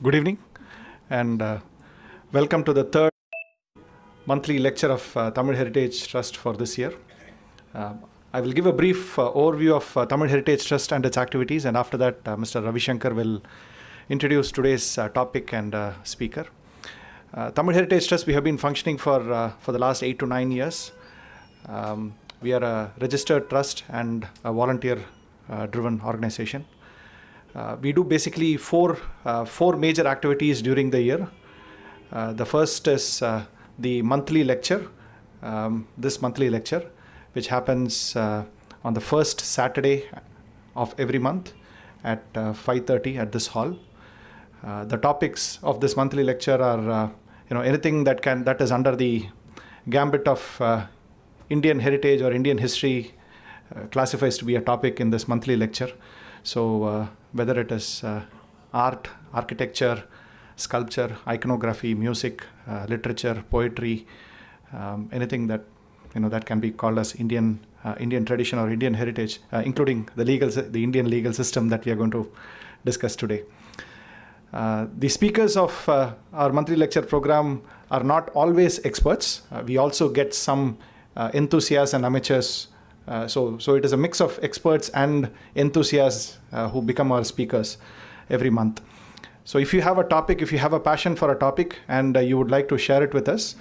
Good evening and welcome to the third monthly lecture of Tamil Heritage Trust for this year. I will give a brief overview of Tamil Heritage Trust and its activities, and after that Mr. Ravi Shankar will introduce today's topic and speaker. Tamil Heritage Trust, we have been functioning for the last 8 to 9 years. We are a registered trust and a volunteer driven organization. We do basically four major activities during the year. The first is the monthly lecture, this monthly lecture, which happens on the first Saturday of every month at 5:30 at this hall. The topics of this monthly lecture are anything that is under the gambit of Indian heritage or Indian history classifies to be a topic in this monthly lecture. So whether it is art, architecture, sculpture, iconography, music, literature, poetry, anything that that can be called as Indian tradition or Indian heritage, including the Indian legal system that we are going to discuss today. The speakers of our monthly lecture program are not always experts. We also get some enthusiasts and amateurs. So it is a mix of experts and enthusiasts who become our speakers every month. So if you have a topic, if you have a passion for a topic and you would like to share it with us,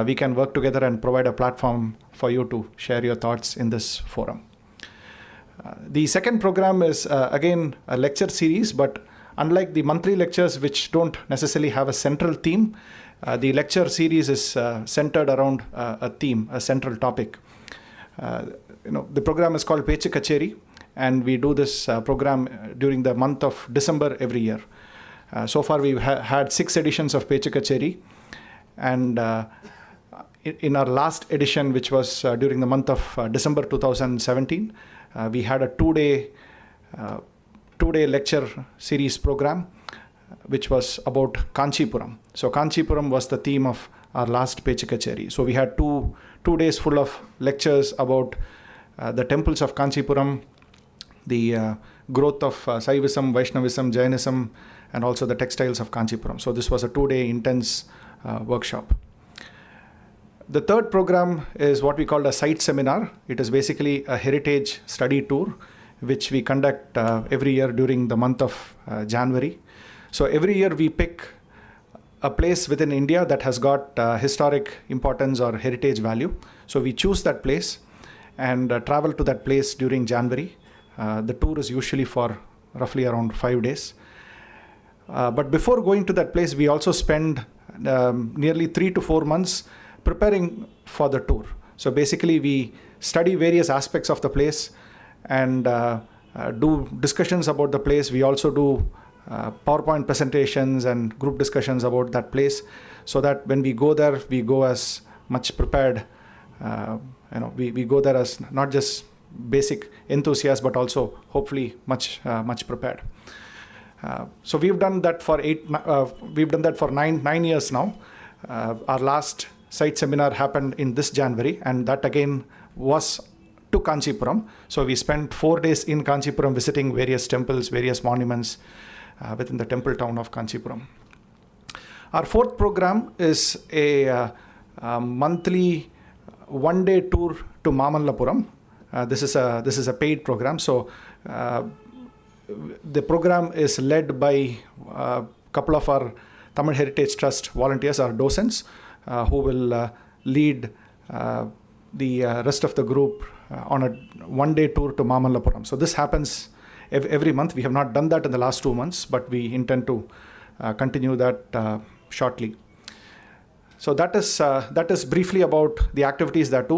we can work together and provide a platform for you to share your thoughts in this forum. The second program is again a lecture series, but unlike the monthly lectures, which don't necessarily have a central theme, the lecture series is centered around a theme, a central topic. The program is called Pechu Kacheri, and we do this program during the month of December every year. So far we've had 6 editions of Pechu Kacheri, and in our last edition, which was during the month of December 2017, we had a two-day lecture series program, which was about Kanchipuram. So Kanchipuram was the theme of our last Pechu Kacheri. So we had two days full of lectures about the temples of Kanchipuram, the growth of Saivism, Vaishnavism, Jainism, and also the textiles of Kanchipuram. So this was a 2-day intense workshop. The third program is what we call a site seminar. It is basically a heritage study tour, which we conduct every year during the month of January. So every year we pick a place within India that has got historic importance or heritage value. So we choose that place and travel to that place during January. The tour is usually for roughly around 5 days. But before going to that place, we also spend nearly 3 to 4 months preparing for the tour. So basically we study various aspects of the place and do discussions about the place. We also do PowerPoint presentations and group discussions about that place, so that when we go there, we go as much prepared. We go there as not just basic enthusiasts, but also hopefully much prepared. So we've done that for 9 years now. Our last site seminar happened in this January, and that again was to Kanchipuram. So we spent 4 days in Kanchipuram visiting various temples, various monuments within the temple town of Kanchipuram. Our fourth program is a monthly 1-day tour to Mamallapuram. This is a paid program. So the program is led by a couple of our Tamil Heritage Trust volunteers, our docents, who will lead the rest of the group on a 1-day tour to Mamallapuram. So this happens every month. We have not done that in the last 2 months, but we intend to continue that shortly. So that is briefly about the activities that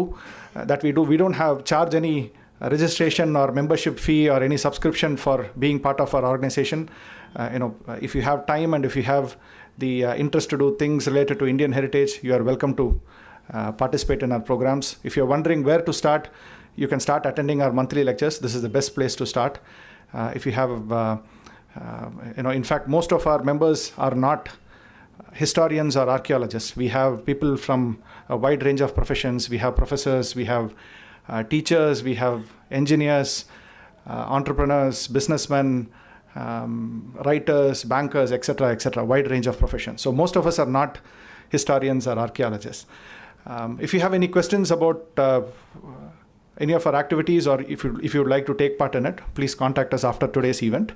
we do. We don't charge any registration or membership fee or any subscription for being part of our organization. If you have time and if you have the interest to do things related to Indian heritage, you are welcome to participate in our programs. If you're wondering where to start, you can start attending our monthly lectures. This is the best place to start. If you have, in fact, most of our members are not historians or archaeologists. We have people from a wide range of professions. We have professors, we have teachers, we have engineers, entrepreneurs, businessmen, writers, bankers, etc., wide range of professions. So most of us are not historians or archaeologists. If you have any questions about any of our activities, or if you would like to take part in it, please contact us after today's event.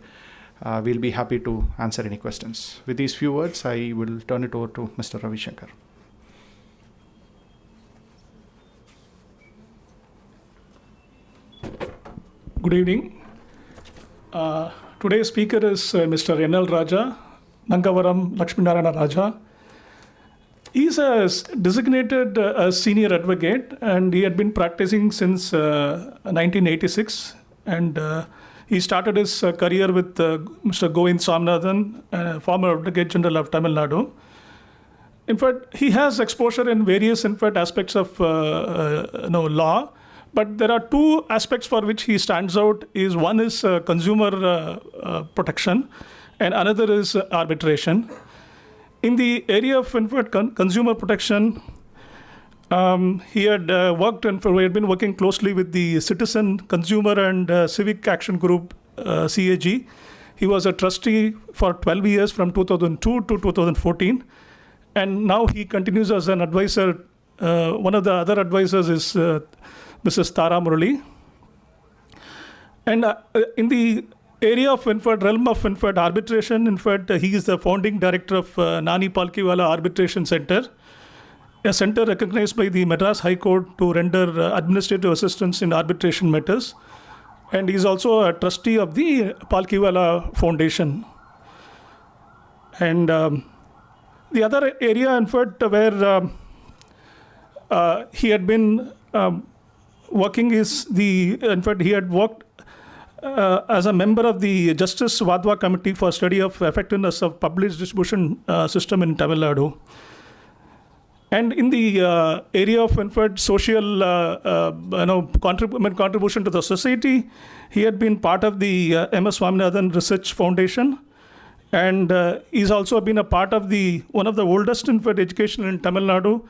We'll be happy to answer any questions. With these few words, I will turn it over to Mr. Ravi Shankar. Good evening. Today's speaker is Mr. N.L. Raja, Nangavaram Lakshminarayana Raja. He's a designated senior advocate, and he had been practicing since 1986. And he started his career with Mr. Govind Swaminathan, former Advocate General of Tamil Nadu. In fact, he has exposure in various, aspects of law. But there are two aspects for which he stands out. One is consumer protection, and another is arbitration. In the area of consumer protection, he had been working closely with the Citizen, Consumer and Civic Action Group, CAG. He was a trustee for 12 years from 2002 to 2014. And now he continues as an advisor. One of the other advisors is Mrs. Tara Murali. And in the area of realm of arbitration, he is the founding director of Nani Palkiwala Arbitration Center, a center recognized by the Madras High Court to render administrative assistance in arbitration matters. And he is also a trustee of the Palkiwala Foundation. And the other area, where he had been working is he had worked as a member of the Justice Vadva Committee for Study of Effectiveness of Public Distribution System in Tamil Nadu. And in the area of social contribution to the society, he had been part of the M.S. Swaminathan Research Foundation, and he's also been a part of one of the oldest education in Tamil Nadu,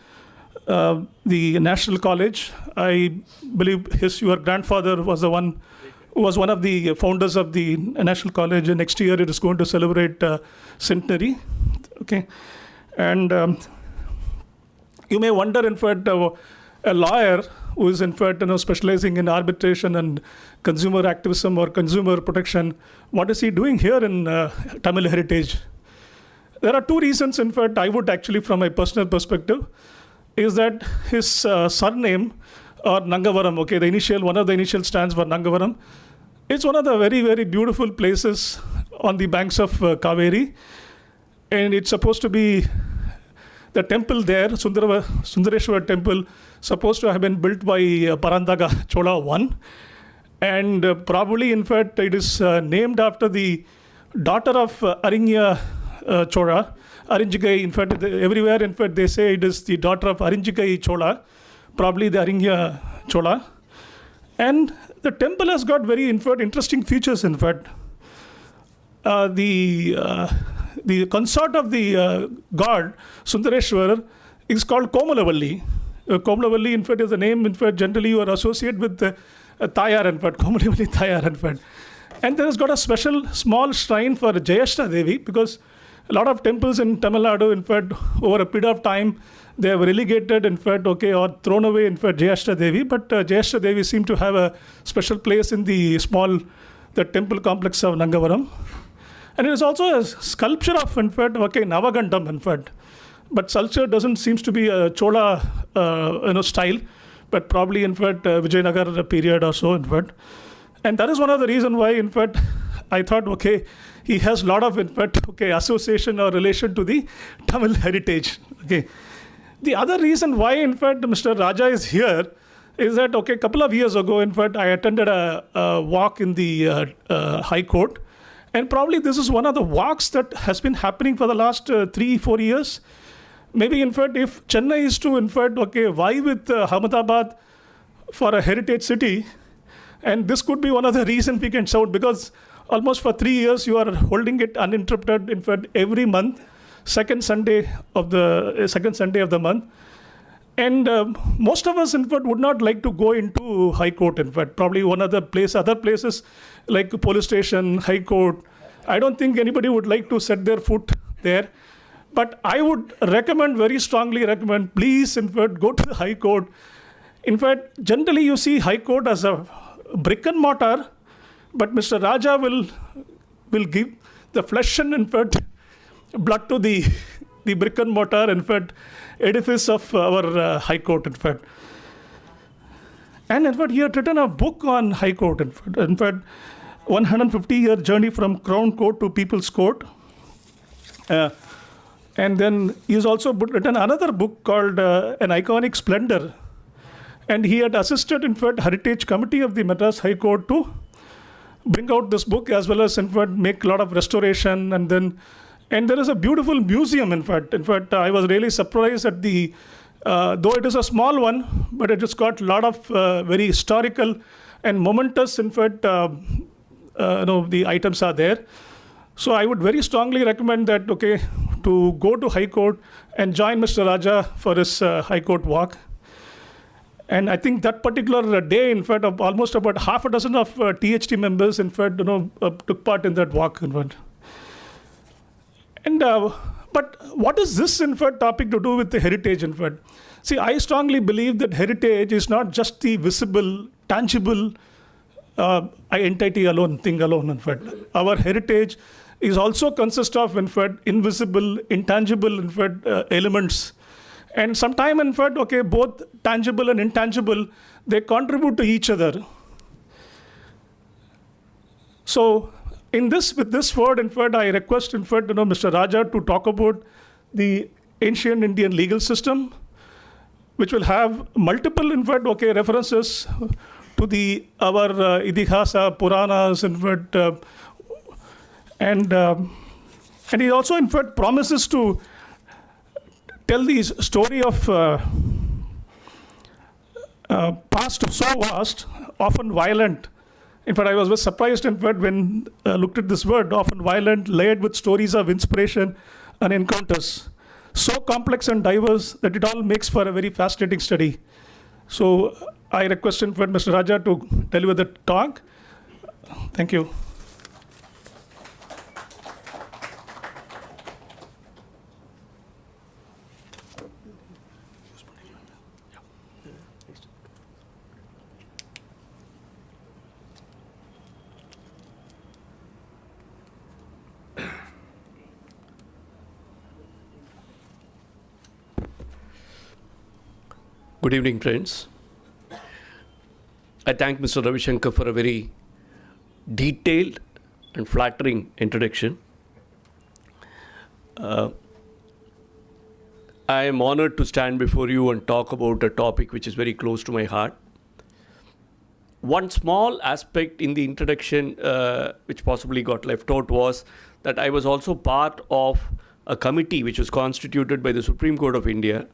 the National College. I believe your grandfather was one of the founders of the National College, and next year it is going to celebrate centenary. Okay, and you may wonder, a lawyer who is specializing in arbitration and consumer activism or consumer protection, what is he doing here in Tamil Heritage? There are two reasons. I would actually, from my personal perspective, is that his surname, or Nangavaram, one of the initial stands for Nangavaram. It's one of the very, very beautiful places on the banks of Kaveri. And it's supposed to be the temple there, Sundareshwar temple, supposed to have been built by Parandaga Chola I. And probably, it is named after the daughter of Arinya Chola. Arinjigai, everywhere, they say it is the daughter of Arinjigai Chola, probably the Arinya Chola. And the temple has got very, interesting features, The consort of the god, Sundareshwar, is called Komalavalli. Komalavalli, is a name, generally you are associated with Tayar, Komalavalli Tayar, And there has got a special small shrine for Jayashta Devi, because a lot of temples in Tamil Nadu, over a period of time, they have relegated, or thrown away, Jayashta Devi. But Jayashta Devi seemed to have a special place in the temple complex of Nangavaram. And it is also a sculpture of, Navagandam, But sculpture doesn't seems to be a Chola, style, but probably, Vijayanagar period or so, And that is one of the reasons why, I thought, he has a lot of, association or relation to the Tamil heritage. The other reason why, Mr. Raja is here is that, a couple of years ago, I attended a walk in the High Court. And probably this is one of the walks that has been happening for the last 3-4 years. Maybe, if Chennai is to, vie with Ahmedabad for a heritage city, and this could be one of the reasons we can shout, because almost for 3 years you are holding it uninterrupted, every month, second Sunday of the month. And most of us, would not like to go into High Court, probably other places like police station, High Court, I don't think anybody would like to set their foot there. But I would recommend, very strongly recommend, please, in fact, go to the High Court. In fact, generally you see High Court as a brick and mortar, but Mr. Raja will give the flesh and, in fact, blood to the brick and mortar, in fact, edifice of our High Court, in fact. And in fact, he had written a book on High Court, in fact 150-year journey from Crown Court to People's Court. And then he's also written another book called An Iconic Splendor. And he had assisted, in fact, Heritage Committee of the Madras High Court to bring out this book, as well as, in fact, make a lot of restoration. And there is a beautiful museum, in fact. In fact, I was really surprised at though it is a small one, but it has got a lot of very historical and momentous, in fact, the items are there. So I would very strongly recommend that, to go to High Court and join Mr. Raja for his High Court walk. And I think that particular day, in fact, of almost about half a dozen of THT members, in fact, took part in that walk, in fact. And but what is this, in fact, topic to do with the heritage, in fact? See, I strongly believe that heritage is not just the visible, tangible entity alone, thing alone, in fact. Our heritage is also consists of, in fact, invisible, intangible, in fact, elements. And sometimes, in fact, both tangible and intangible, they contribute to each other. So, with this word, in fact, I request, in fact, Mr. Raja to talk about the ancient Indian legal system, which will have multiple, in fact, references to our Idihasa, Puranas, in fact, and he also, in fact, promises to tell the story of past so vast, often violent. In fact, I was surprised, in fact, when I looked at this word, often violent, layered with stories of inspiration and encounters. So complex and diverse that it all makes for a very fascinating study. So I request, in fact, Mr. Raja to deliver the talk. Thank you. Good evening, friends. I thank Mr. Ravi Shankar for a very detailed and flattering introduction. I am honored to stand before you and talk about a topic which is very close to my heart. One small aspect in the introduction which possibly got left out was that I was also part of a committee which was constituted by the Supreme Court of India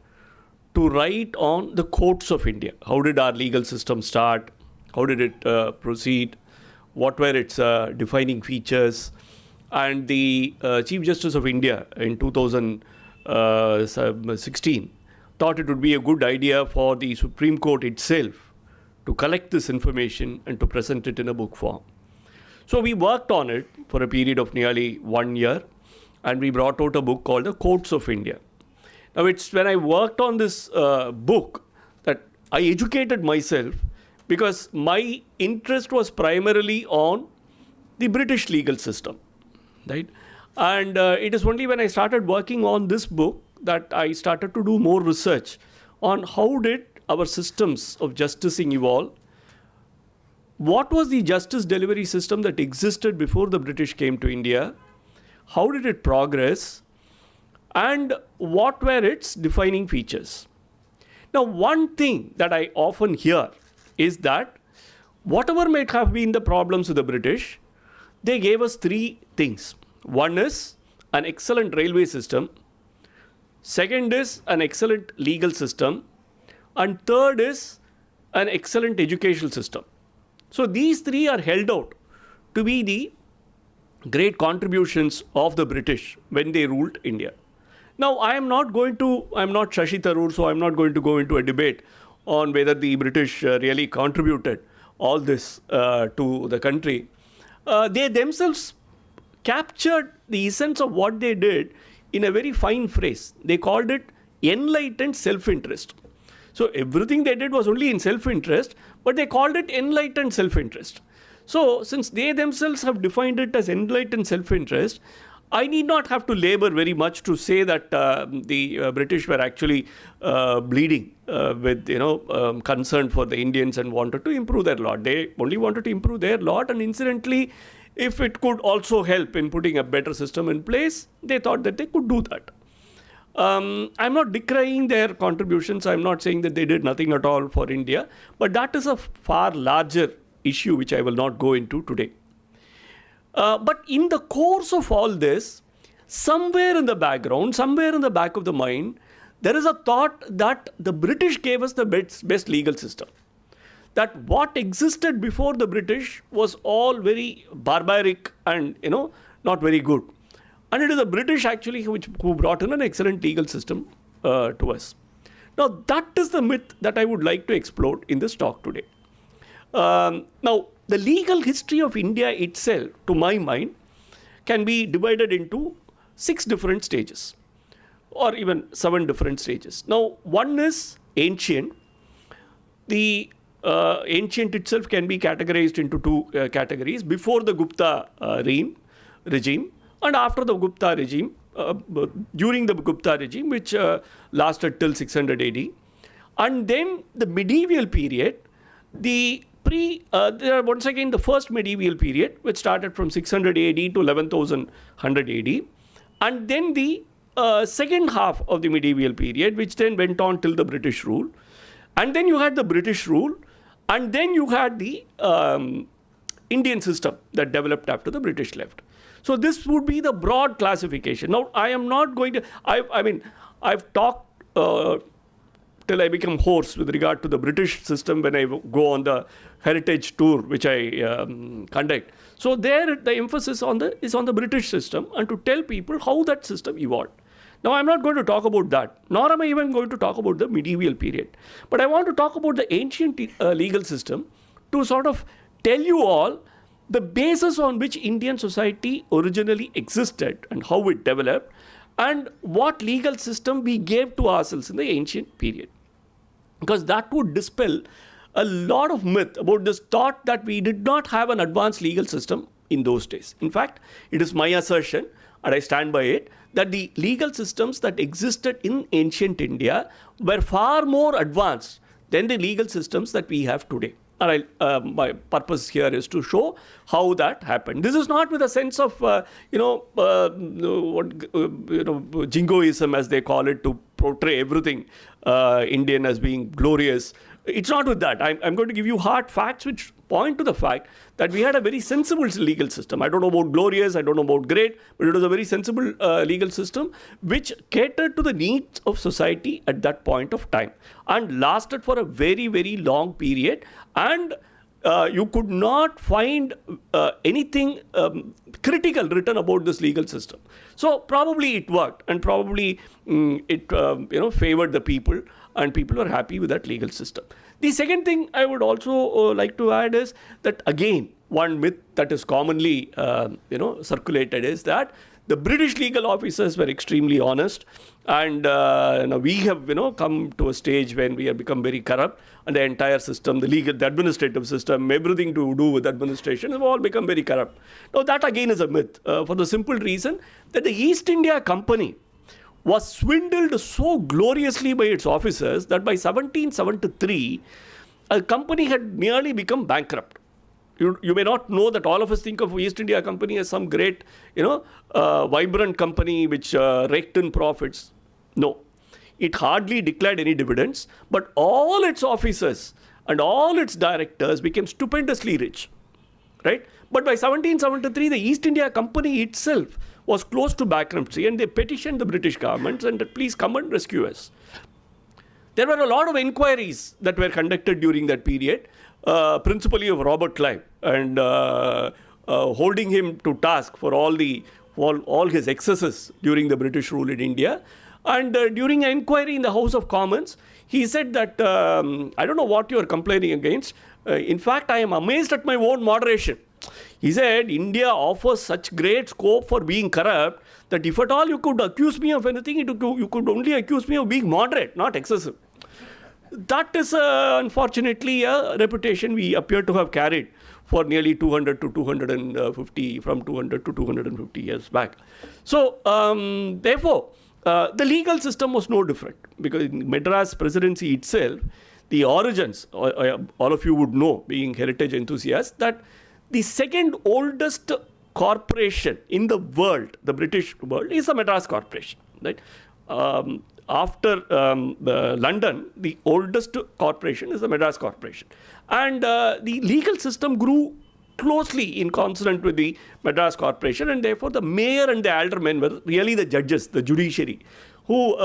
to write on the courts of India. How did our legal system start? How did it proceed? What were its defining features? And the Chief Justice of India in 2016 thought it would be a good idea for the Supreme Court itself to collect this information and to present it in a book form. So we worked on it for a period of nearly 1 year, and we brought out a book called The Courts of India. Now, it's when I worked on this book that I educated myself, because my interest was primarily on the British legal system, right? And it is only when I started working on this book that I started to do more research on how did our systems of justicing evolve. What was the justice delivery system that existed before the British came to India? How did it progress? And what were its defining features? Now, one thing that I often hear is that whatever might have been the problems with the British, they gave us three things. One is an excellent railway system. Second is an excellent legal system. And third is an excellent educational system. So these three are held out to be the great contributions of the British when they ruled India. Now, I'm not Shashi Tharoor, so I'm not going to go into a debate on whether the British really contributed all this to the country. They themselves captured the essence of what they did in a very fine phrase. They called it enlightened self-interest. So everything they did was only in self-interest, but they called it enlightened self-interest. So since they themselves have defined it as enlightened self-interest, I need not have to labor very much to say that the British were actually bleeding with concern for the Indians and wanted to improve their lot. They only wanted to improve their lot, and incidentally, if it could also help in putting a better system in place, they thought that they could do that. I'm not decrying their contributions. I'm not saying that they did nothing at all for India, but that is a far larger issue which I will not go into today. But in the course of all this, somewhere in the background, somewhere in the back of the mind, there is a thought that the British gave us the best legal system. That what existed before the British was all very barbaric and, not very good. And it is the British actually who brought in an excellent legal system to us. Now, that is the myth that I would like to explore in this talk today. Now, the legal history of India itself, to my mind, can be divided into 6 different stages, or even 7 different stages. Now, one is ancient. The ancient itself can be categorized into 2 categories: before the Gupta regime and after the Gupta regime, during the Gupta regime, which lasted till 600 AD. And then the medieval period, once again, the first medieval period, which started from 600 AD to 11,100 AD. And then the second half of the medieval period, which then went on till the British rule. And then you had the British rule. And then you had the Indian system that developed after the British left. So this would be the broad classification. Now, I am not going to, I've talked till I become hoarse with regard to the British system when I go on the heritage tour, which I conduct. So there, the emphasis is on the British system and to tell people how that system evolved. Now, I'm not going to talk about that, nor am I even going to talk about the medieval period. But I want to talk about the ancient legal system to sort of tell you all the basis on which Indian society originally existed and how it developed, and what legal system we gave to ourselves in the ancient period. Because that would dispel a lot of myth about this thought that we did not have an advanced legal system in those days. In fact, it is my assertion, and I stand by it, that the legal systems that existed in ancient India were far more advanced than the legal systems that we have today. And my purpose here is to show how that happened. This is not with a sense of, jingoism, as they call it, to portray everything Indian as being glorious. It's not with that. I'm going to give you hard facts which point to the fact that we had a very sensible legal system. I don't know about glorious, I don't know about great, but it was a very sensible legal system which catered to the needs of society at that point of time and lasted for a very, very long period. And you could not find anything critical written about this legal system. So probably it worked, and probably it favored the people, and people were happy with that legal system. The second thing I would also like to add is that, again, one myth that is commonly circulated is that the British legal officers were extremely honest, and we have come to a stage when we have become very corrupt, and the entire system, the administrative system, everything to do with administration have all become very corrupt. Now that again is a myth, for the simple reason that the East India Company was swindled so gloriously by its officers that by 1773, a company had nearly become bankrupt. You may not know that all of us think of East India Company as some great, vibrant company which raked in profits. No, it hardly declared any dividends, but all its officers and all its directors became stupendously rich, right? But by 1773, the East India Company itself was close to bankruptcy, and they petitioned the British government and said, please come and rescue us. There were a lot of inquiries that were conducted during that period, principally of Robert Clive, and holding him to task for all his excesses during the British rule in India. And during an inquiry in the House of Commons, he said that, I don't know what you are complaining against. In fact, I am amazed at my own moderation. He said, India offers such great scope for being corrupt that if at all you could accuse me of anything, you could only accuse me of being moderate, not excessive. That is unfortunately a reputation we appear to have carried for nearly 200 to 250, from 200 to 250 years back. So, therefore, the legal system was no different, because in Madras presidency itself, the origins, all of you would know, being heritage enthusiasts, that the second oldest corporation in the world, the British world, is the Madras Corporation. Right? After London, the oldest corporation is the Madras Corporation. And the legal system grew closely in consonant with the Madras Corporation, and therefore the mayor and the aldermen were really the judges, the judiciary, who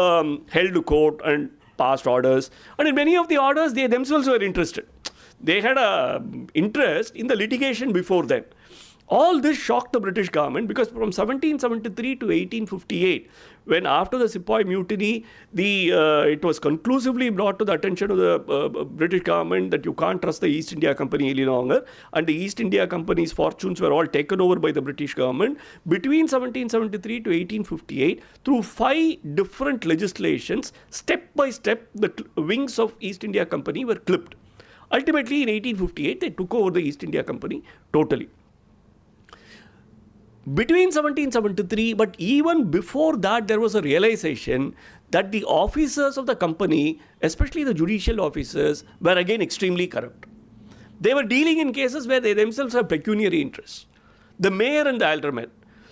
held court and passed orders. And in many of the orders, they themselves were interested. They had an interest in the litigation before them. All this shocked the British government, because from 1773 to 1858, when after the Sepoy Mutiny, it was conclusively brought to the attention of the British government that you can't trust the East India Company any longer, and the East India Company's fortunes were all taken over by the British government. Between 1773 to 1858, through 5 different legislations, step by step, the wings of East India Company were clipped. Ultimately, in 1858, they took over the East India Company totally. Between 1773, but even before that, there was a realization that the officers of the company, especially the judicial officers, were again extremely corrupt. They were dealing in cases where they themselves have pecuniary interests, the mayor and the aldermen.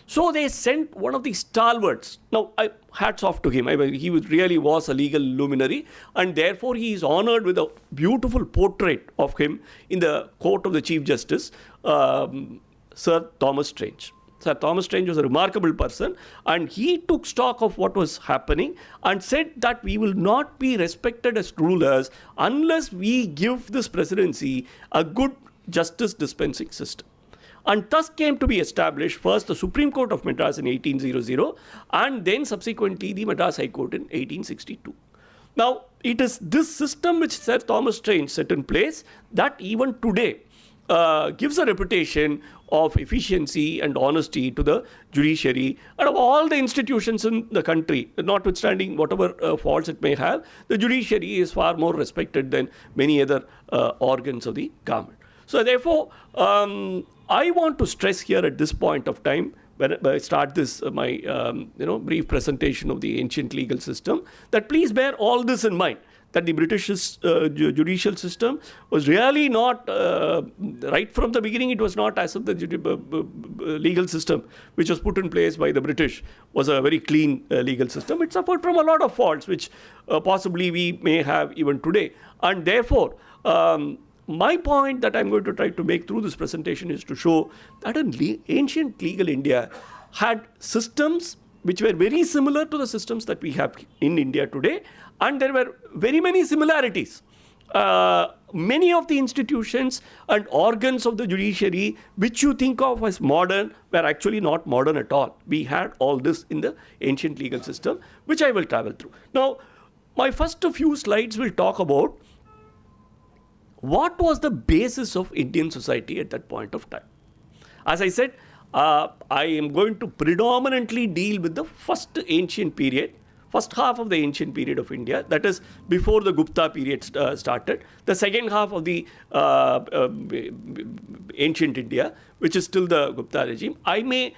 So they sent one of the stalwarts. Now, hats off to him. He really was a legal luminary, and therefore he is honored with a beautiful portrait of him in the court of the Chief Justice, Sir Thomas Strange. Sir Thomas Strange was a remarkable person, and he took stock of what was happening and said that we will not be respected as rulers unless we give this presidency a good justice dispensing system. And thus came to be established first the Supreme Court of Madras in 1800, and then subsequently the Madras High Court in 1862. Now, it is this system which Sir Thomas Strange set in place that even today gives a reputation of efficiency and honesty to the judiciary and of all the institutions in the country. Notwithstanding whatever faults it may have, the judiciary is far more respected than many other organs of the government. So therefore, I want to stress here at this point of time, when I start this my brief presentation of the ancient legal system, that please bear all this in mind, that the British judicial system was really not, right from the beginning, it was not as if the legal system which was put in place by the British was a very clean legal system. It suffered from a lot of faults, which possibly we may have even today. And therefore, my point that I'm going to try to make through this presentation is to show that ancient legal India had systems which were very similar to the systems that we have in India today, and there were very many similarities. Many of the institutions and organs of the judiciary which you think of as modern were actually not modern at all. We had all this in the ancient legal system, which I will travel through. Now, my first few slides will talk about what was the basis of Indian society at that point of time. As I said, I am going to predominantly deal with the first ancient period, first half of the ancient period of India, that is before the Gupta period started, the second half of the ancient India, which is still the Gupta regime. I may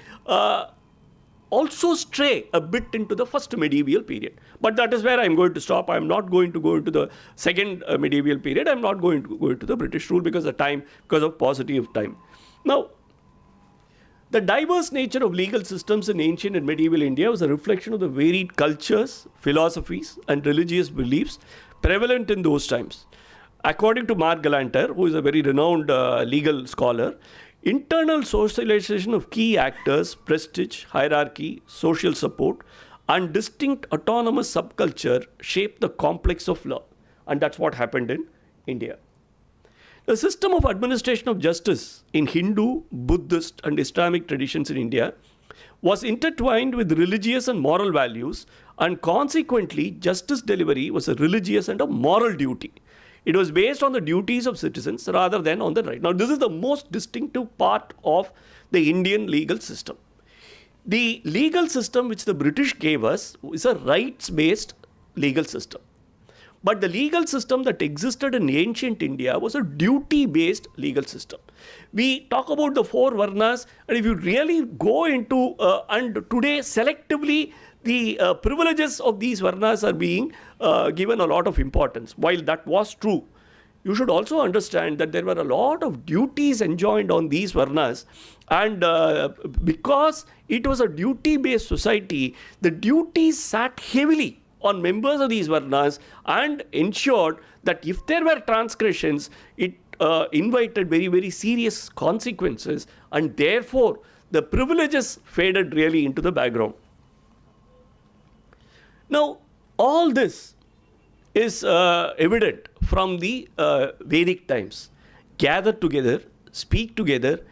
also stray a bit into the first medieval period, but that is where I'm going to stop. I'm not going to go into the second medieval period. I'm not going to go into the British rule because of paucity of time. Now, the diverse nature of legal systems in ancient and medieval India was a reflection of the varied cultures, philosophies, and religious beliefs prevalent in those times. According to Mark Galanter, who is a very renowned legal scholar, internal socialization of key actors, prestige, hierarchy, social support, and distinct autonomous subculture shaped the complex of law. And that's what happened in India. The system of administration of justice in Hindu, Buddhist, and Islamic traditions in India was intertwined with religious and moral values, and consequently, justice delivery was a religious and a moral duty. It was based on the duties of citizens rather than on the right. Now, this is the most distinctive part of the Indian legal system. The legal system which the British gave us is a rights-based legal system. But the legal system that existed in ancient India was a duty-based legal system. We talk about the four varnas, and if you really go into, and today selectively, the privileges of these varnas are being given a lot of importance. While that was true, you should also understand that there were a lot of duties enjoined on these varnas, and because it was a duty-based society, the duties sat heavily on members of these varnas and ensured that if there were transgressions, it invited very, very serious consequences, and therefore the privileges faded really into the background. Now, all this is evident from the Vedic times. Gather together, speak together,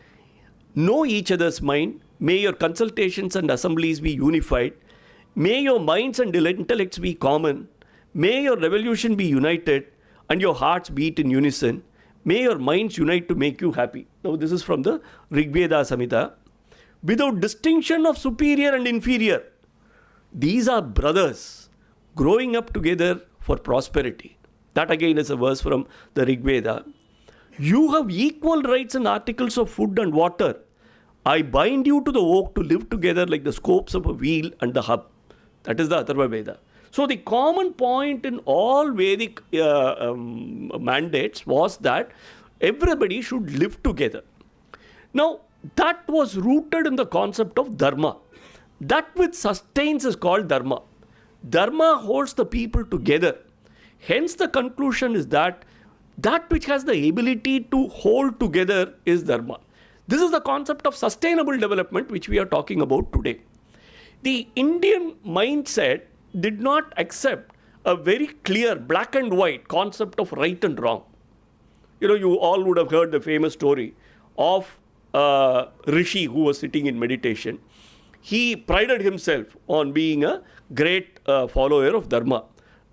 know each other's mind, may your consultations and assemblies be unified, may your minds and intellects be common, may your revolution be united, and your hearts beat in unison, may your minds unite to make you happy. Now, this is from the Rigveda Samhita. Without distinction of superior and inferior, these are brothers growing up together for prosperity. That again is a verse from the Rigveda. You have equal rights and articles of food and water. I bind you to the oak to live together like the scopes of a wheel and the hub. That is the Atharva Veda. So the common point in all Vedic mandates was that everybody should live together. Now, that was rooted in the concept of dharma. That which sustains is called dharma. Dharma holds the people together. Hence, the conclusion is that that which has the ability to hold together is dharma. This is the concept of sustainable development which we are talking about today. The Indian mindset did not accept a very clear black and white concept of right and wrong. You know, you all would have heard the famous story of Rishi who was sitting in meditation. He prided himself on being a great follower of dharma,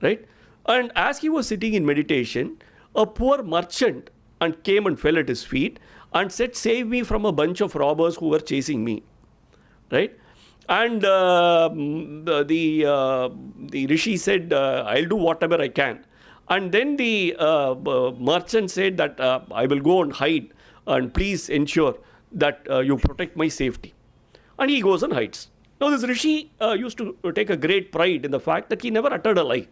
right? And as he was sitting in meditation, a poor merchant came and fell at his feet and said, "Save me from a bunch of robbers who were chasing me," right? And the Rishi said, "I'll do whatever I can." And then the merchant said that I will go and hide, and please ensure that you protect my safety. And he goes and hides. Now, this Rishi used to take a great pride in the fact that he never uttered a lie.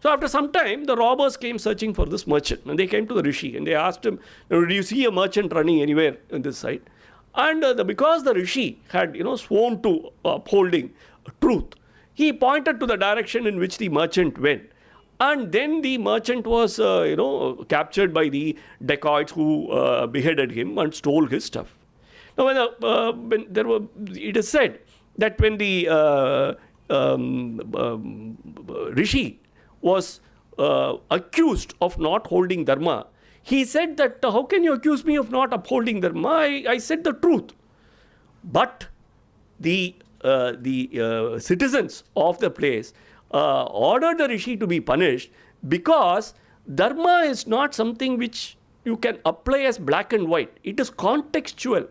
So after some time, the robbers came searching for this merchant, and they came to the Rishi and they asked him, "Do you see a merchant running anywhere on this side?" And because the Rishi had, sworn to upholding truth, he pointed to the direction in which the merchant went. And then the merchant was, captured by the dacoits who beheaded him and stole his stuff. Now, it is said that when the Rishi was accused of not holding dharma, he said that, "How can you accuse me of not upholding dharma? I said the truth." But the citizens of the place ordered the Rishi to be punished because dharma is not something which you can apply as black and white. It is contextual.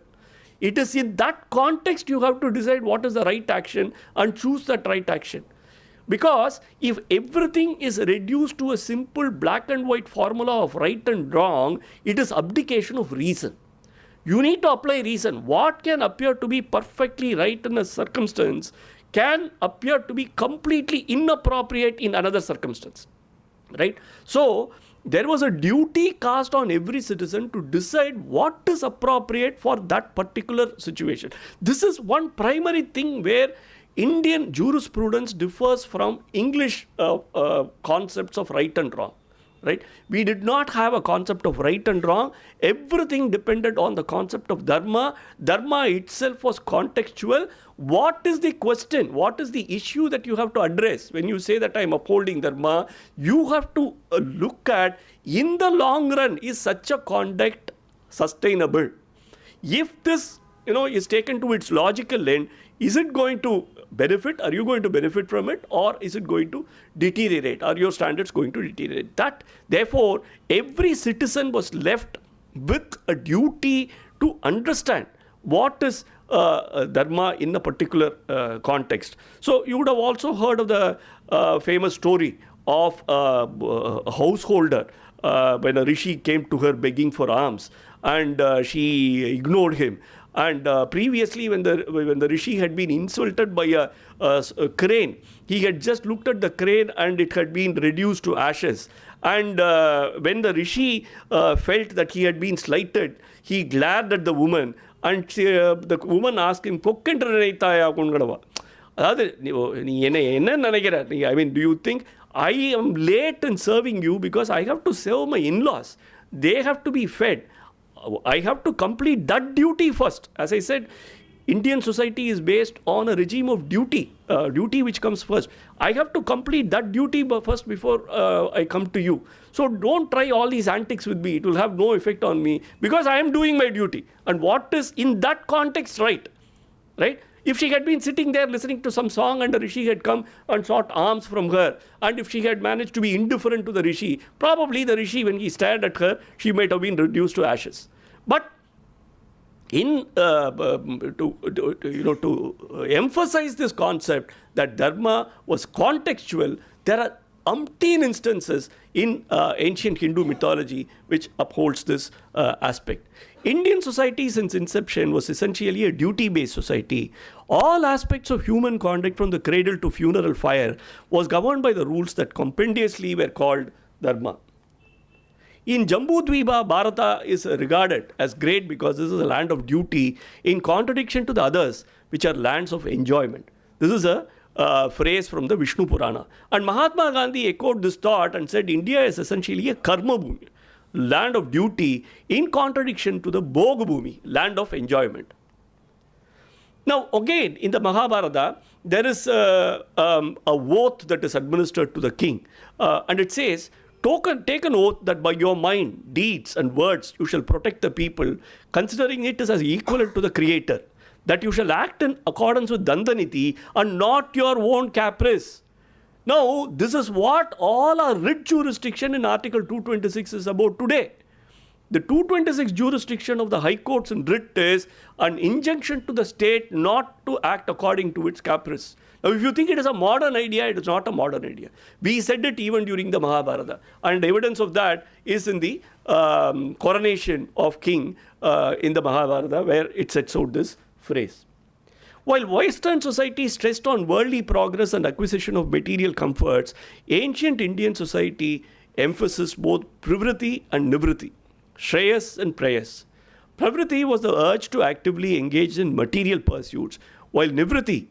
It is in that context you have to decide what is the right action and choose that right action. Because if everything is reduced to a simple black and white formula of right and wrong, it is abdication of reason. You need to apply reason. What can appear to be perfectly right in a circumstance can appear to be completely inappropriate in another circumstance, right? So there was a duty cast on every citizen to decide what is appropriate for that particular situation. This is one primary thing where Indian jurisprudence differs from English concepts of right and wrong, right? We did not have a concept of right and wrong. Everything depended on the concept of dharma. Dharma itself was contextual. What is the question? What is the issue that you have to address? When you say that I am upholding dharma, you have to look at, in the long run, is such a conduct sustainable? If this is taken to its logical end, is it going to benefit? Are you going to benefit from it? Or is it going to deteriorate? Are your standards going to deteriorate? Therefore, every citizen was left with a duty to understand what is dharma in a particular context. So you would have also heard of the famous story of a householder when a rishi came to her begging for alms, and she ignored him. And previously, when the rishi had been insulted by a crane, he had just looked at the crane and it had been reduced to ashes. And when the rishi felt that he had been slighted, he glared at the woman, and the woman asked him, I mean, do you think I am late in serving you because I have to serve my in-laws? They have to be fed. I have to complete that duty first. As I said, Indian society is based on a regime of duty, duty which comes first. I have to complete that duty first before I come to you. So don't try all these antics with me. It will have no effect on me because I am doing my duty. And what is in that context right? If she had been sitting there listening to some song and the rishi had come and sought alms from her, and if she had managed to be indifferent to the rishi, probably the rishi, when he stared at her, she might have been reduced to ashes. But to emphasize this concept that dharma was contextual, there are umpteen instances in ancient Hindu mythology which upholds this aspect. Indian society since inception was essentially a duty-based society. All aspects of human conduct from the cradle to funeral fire was governed by the rules that compendiously were called dharma. In Jambudvipa, Bharata is regarded as great because this is a land of duty in contradiction to the others which are lands of enjoyment. This is a phrase from the Vishnu Purana. And Mahatma Gandhi echoed this thought and said India is essentially a karma bhumi, land of duty, in contradiction to the Bhog Bhumi, land of enjoyment. Now, again, in the Mahabharata, there is a oath that is administered to the king. And it says, take an oath that by your mind, deeds, and words you shall protect the people, considering it as equivalent to the Creator, that you shall act in accordance with Dandaniti and not your own caprice. Now, this is what all our writ jurisdiction in Article 226 is about today. The 226 jurisdiction of the High Courts in writ is an injunction to the state not to act according to its caprice. Now, if you think it is a modern idea, it is not a modern idea. We said it even during the Mahabharata. And evidence of that is in the coronation of king in the Mahabharata, where it sets out this phrase. While Western society stressed on worldly progress and acquisition of material comforts, ancient Indian society emphasized both pravriti and nivriti, shreyas and prayas. Pravriti was the urge to actively engage in material pursuits, while nivriti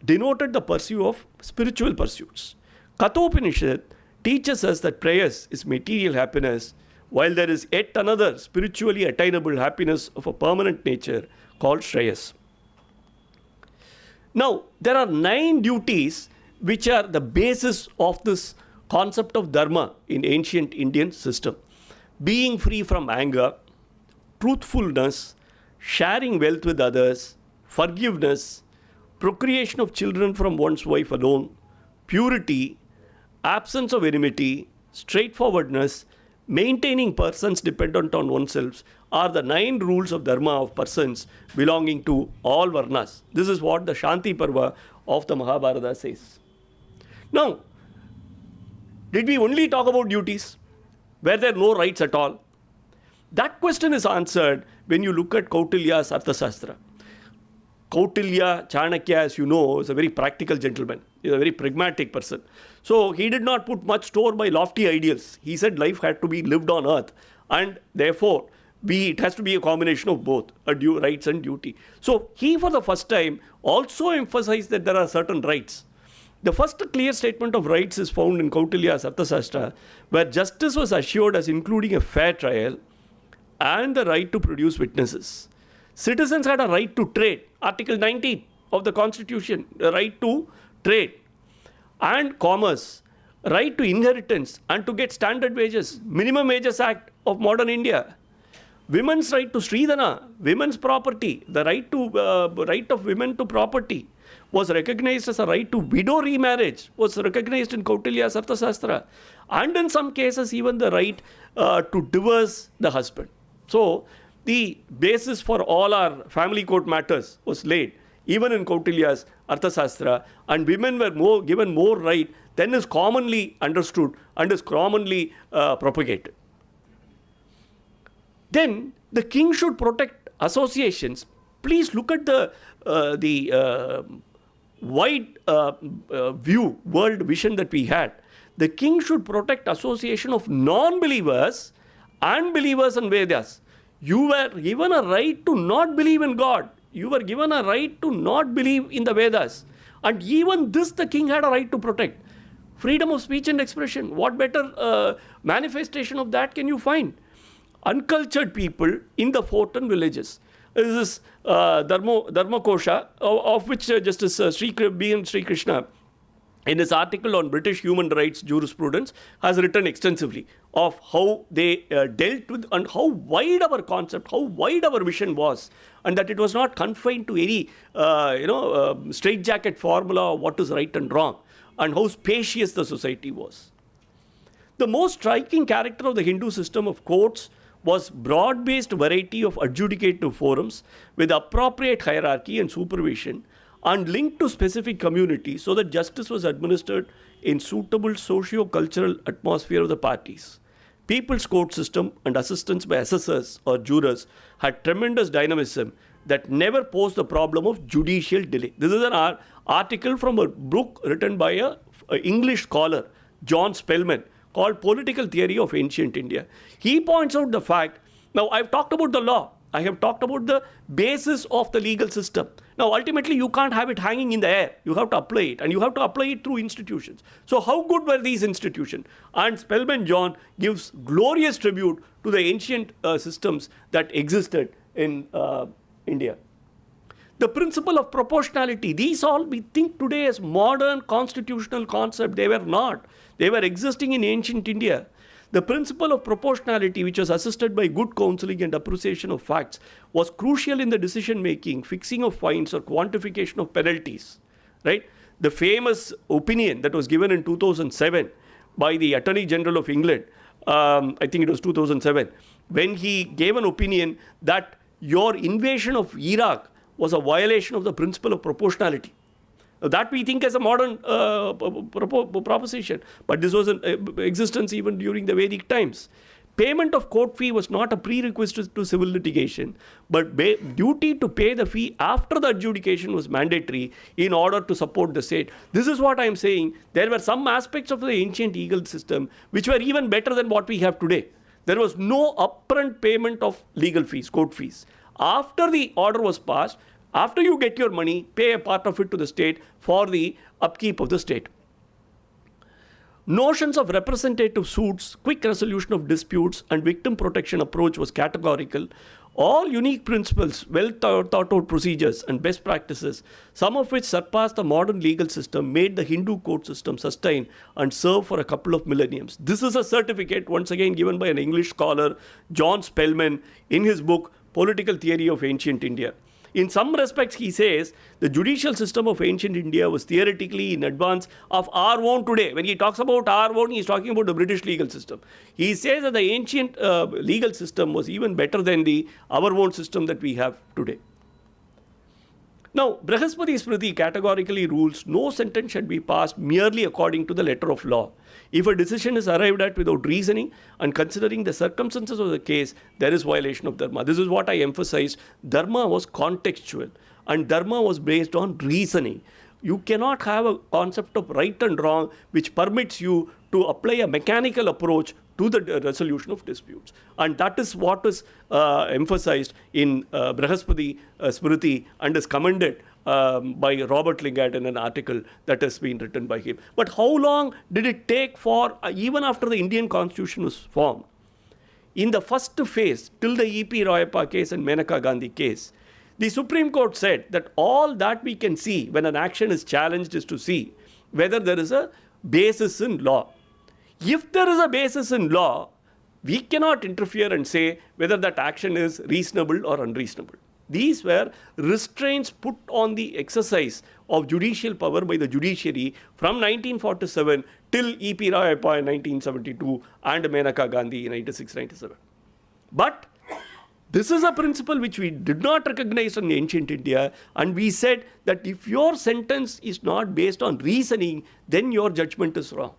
denoted the pursuit of spiritual pursuits. Kathopanishad teaches us that prayas is material happiness, while there is yet another spiritually attainable happiness of a permanent nature called shreyas. Now, there are 9 duties which are the basis of this concept of dharma in ancient Indian system. Being free from anger, truthfulness, sharing wealth with others, forgiveness, procreation of children from one's wife alone, purity, absence of enmity, straightforwardness, maintaining persons dependent on oneself are the 9 rules of dharma of persons belonging to all varnas. This is what the Shanti Parva of the Mahabharata says. Now, did we only talk about duties? Were there no rights at all? That question is answered when you look at Kautilya's Arthashastra. Kautilya, Chanakya, as you know, is a very practical gentleman. He's a very pragmatic person. So he did not put much store by lofty ideals. He said life had to be lived on earth, and therefore it has to be a combination of both, rights and duty. So he, for the first time, also emphasized that there are certain rights. The first clear statement of rights is found in Kautilya's Arthashastra, where justice was assured as including a fair trial and the right to produce witnesses. Citizens had a right to trade, Article 19 of the Constitution, the right to trade and commerce, right to inheritance and to get standard wages, Minimum Wages Act of modern India. women's right to Sridhana, women's property, the right of women to property was recognized as a right to widow remarriage, was recognized in Kautilya's Arthashastra, and in some cases even the right to divorce the husband. So the basis for all our family court matters was laid even in Kautilya's Arthashastra, and women were given more right than is commonly understood and is commonly propagated. Then the king should protect associations. Please look at the wide world vision that we had. The king should protect association of non-believers and believers in Vedas. You were given a right to not believe in God. You were given a right to not believe in the Vedas. And even this the king had a right to protect. Freedom of speech and expression. What better manifestation of that can you find? Uncultured people in the forgotten villages. This is Dharma Kosha, of which Justice B.N. Sri Krishna, in his article on British human rights jurisprudence, has written extensively of how they dealt with and how wide our concept, how wide our vision was, and that it was not confined to any straitjacket formula of what is right and wrong, and how spacious the society was. The most striking character of the Hindu system of courts was broad-based variety of adjudicative forums with appropriate hierarchy and supervision and linked to specific communities so that justice was administered in suitable socio-cultural atmosphere of the parties. People's court system and assistance by assessors or jurors had tremendous dynamism that never posed the problem of judicial delay. This is an article from a book written by an English scholar, John Spellman, called Political Theory of Ancient India. He points out the fact, now I've talked about the law, I have talked about the basis of the legal system. Now ultimately you can't have it hanging in the air, you have to apply it, and you have to apply it through institutions. So how good were these institutions? And Spellman John gives glorious tribute to the ancient systems that existed in India. The principle of proportionality, these all we think today as modern constitutional concept. They were not. They were existing in ancient India. The principle of proportionality, which was assisted by good counseling and appreciation of facts, was crucial in the decision making, fixing of fines or quantification of penalties. Right? The famous opinion that was given in 2007 by the Attorney General of England, I think it was 2007, when he gave an opinion that your invasion of Iraq was a violation of the principle of proportionality. That we think as a modern proposition, but this was in existence even during the Vedic times. Payment of court fee was not a prerequisite to civil litigation, but duty to pay the fee after the adjudication was mandatory in order to support the state. This is what I am saying. There were some aspects of the ancient legal system which were even better than what we have today. There was no upfront payment of legal fees, court fees. After the order was passed, after you get your money, pay a part of it to the state for the upkeep of the state. Notions of representative suits, quick resolution of disputes, and victim protection approach was categorical. All unique principles, well thought out procedures, and best practices, some of which surpassed the modern legal system, made the Hindu court system sustain and serve for a couple of millenniums. This is a certificate, once again given by an English scholar, John Spellman, in his book, Political Theory of Ancient India. In some respects, he says, the judicial system of ancient India was theoretically in advance of our own today. When he talks about our own, he's talking about the British legal system. He says that the ancient legal system was even better than our own system that we have today. Now, Brihaspati Smriti categorically rules no sentence should be passed merely according to the letter of law. If a decision is arrived at without reasoning and considering the circumstances of the case, there is violation of dharma. This is what I emphasized. Dharma was contextual and dharma was based on reasoning. You cannot have a concept of right and wrong which permits you to apply a mechanical approach to the resolution of disputes. And that is what is emphasized in Brihaspati Smriti and is commended by Robert Lingard in an article that has been written by him. But how long did it take for, even after the Indian Constitution was formed? In the first phase, till the E.P. Royappa case and Menaka Gandhi case, the Supreme Court said that all that we can see when an action is challenged is to see whether there is a basis in law. If there is a basis in law, We cannot interfere and say whether that action is reasonable or unreasonable. These were restraints put on the exercise of judicial power by the judiciary from 1947 till E.P. Rayappa in 1972 and Menaka Gandhi in 96-97. But this is a principle which we did not recognize in ancient India, and we said that if your sentence is not based on reasoning, then your judgment is wrong.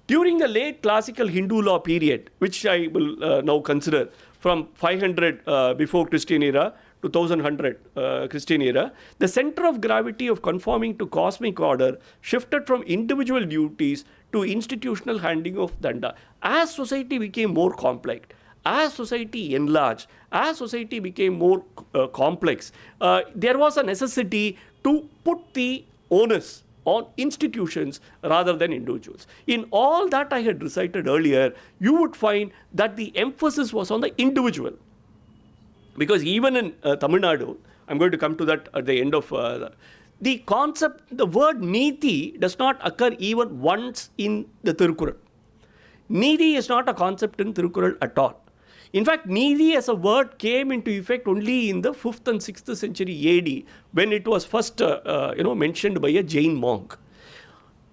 During the late classical Hindu law period, which I will now consider from 500 before Christian era to 1100 Christian era, the center of gravity of conforming to cosmic order shifted from individual duties to institutional handing of danda. As society became more complex, as society enlarged, as society became more complex, there was a necessity to put the onus on institutions rather than individuals. In all that I had recited earlier, you would find that the emphasis was on the individual. Because even in Tamil Nadu, I'm going to come to that at the end of the concept, the word Niti does not occur even once in the Thirukkural. Niti is not a concept in Thirukkural at all. In fact, Niti as a word came into effect only in the 5th and 6th century AD when it was first mentioned by a Jain monk.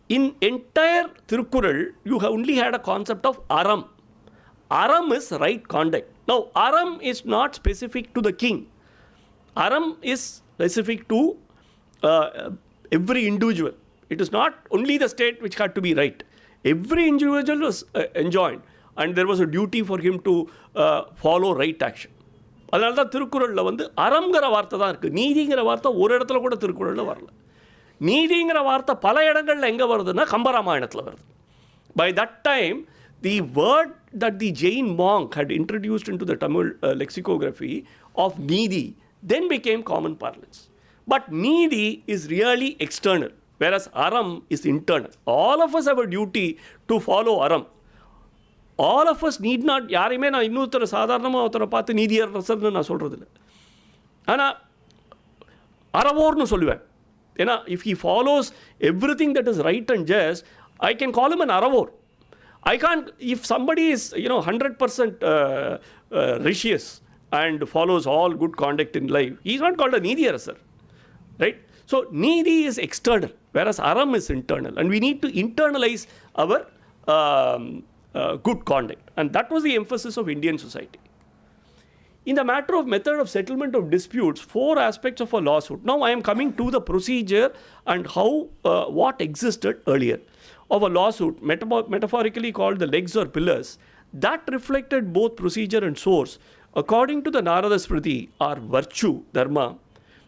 In entire Thirukkural, you have only had a concept of Aram. Aram is right conduct. Now, Aram is not specific to the king. Aram is specific to every individual. It is not only the state which had to be right. Every individual was enjoined. And there was a duty for him to follow right action. அதனால தான் திருக்குறளில் வந்து அறம்ங்கிற வார்த்தை தான் இருக்குது. நீதிங்கிற வார்த்தை ஒரு இடத்துல கூட திருக்குறளில் வரல. நீதிங்கிற வார்த்தை பல இடங்களில் எங்கே வருதுன்னா கம்பராமாயணத்தில் வருது. By that time, the word that the Jain monk had introduced into the Tamil lexicography of Nidhi then became common parlance. But Nidhi is really external, whereas Aram is internal. All of us have a duty to follow Aram. All of us need not, யாரையுமே நான் இன்னொருத்தரை சாதாரணமாக ஒருத்தரை பார்த்து நீதியரசர்னு நான் சொல்கிறது இல்லை. ஆனால் அறவோர்னு சொல்லுவேன். ஏன்னா if he follows every thing that is right and just, I can call him an அறவோர். I can't, if somebody is 100% righteous and follows all good conduct in life, he is not called a neediyarasar, right? So needi is external, whereas aram is internal, and we need to internalize our good conduct, and that was the emphasis of Indian society. In the matter of method of settlement of disputes, 4 aspects of a lawsuit. Now I am coming to the procedure and how what existed earlier of a lawsuit, metaphorically called the legs or pillars, that reflected both procedure and source. According to the Narada Smriti, or virtue, dharma,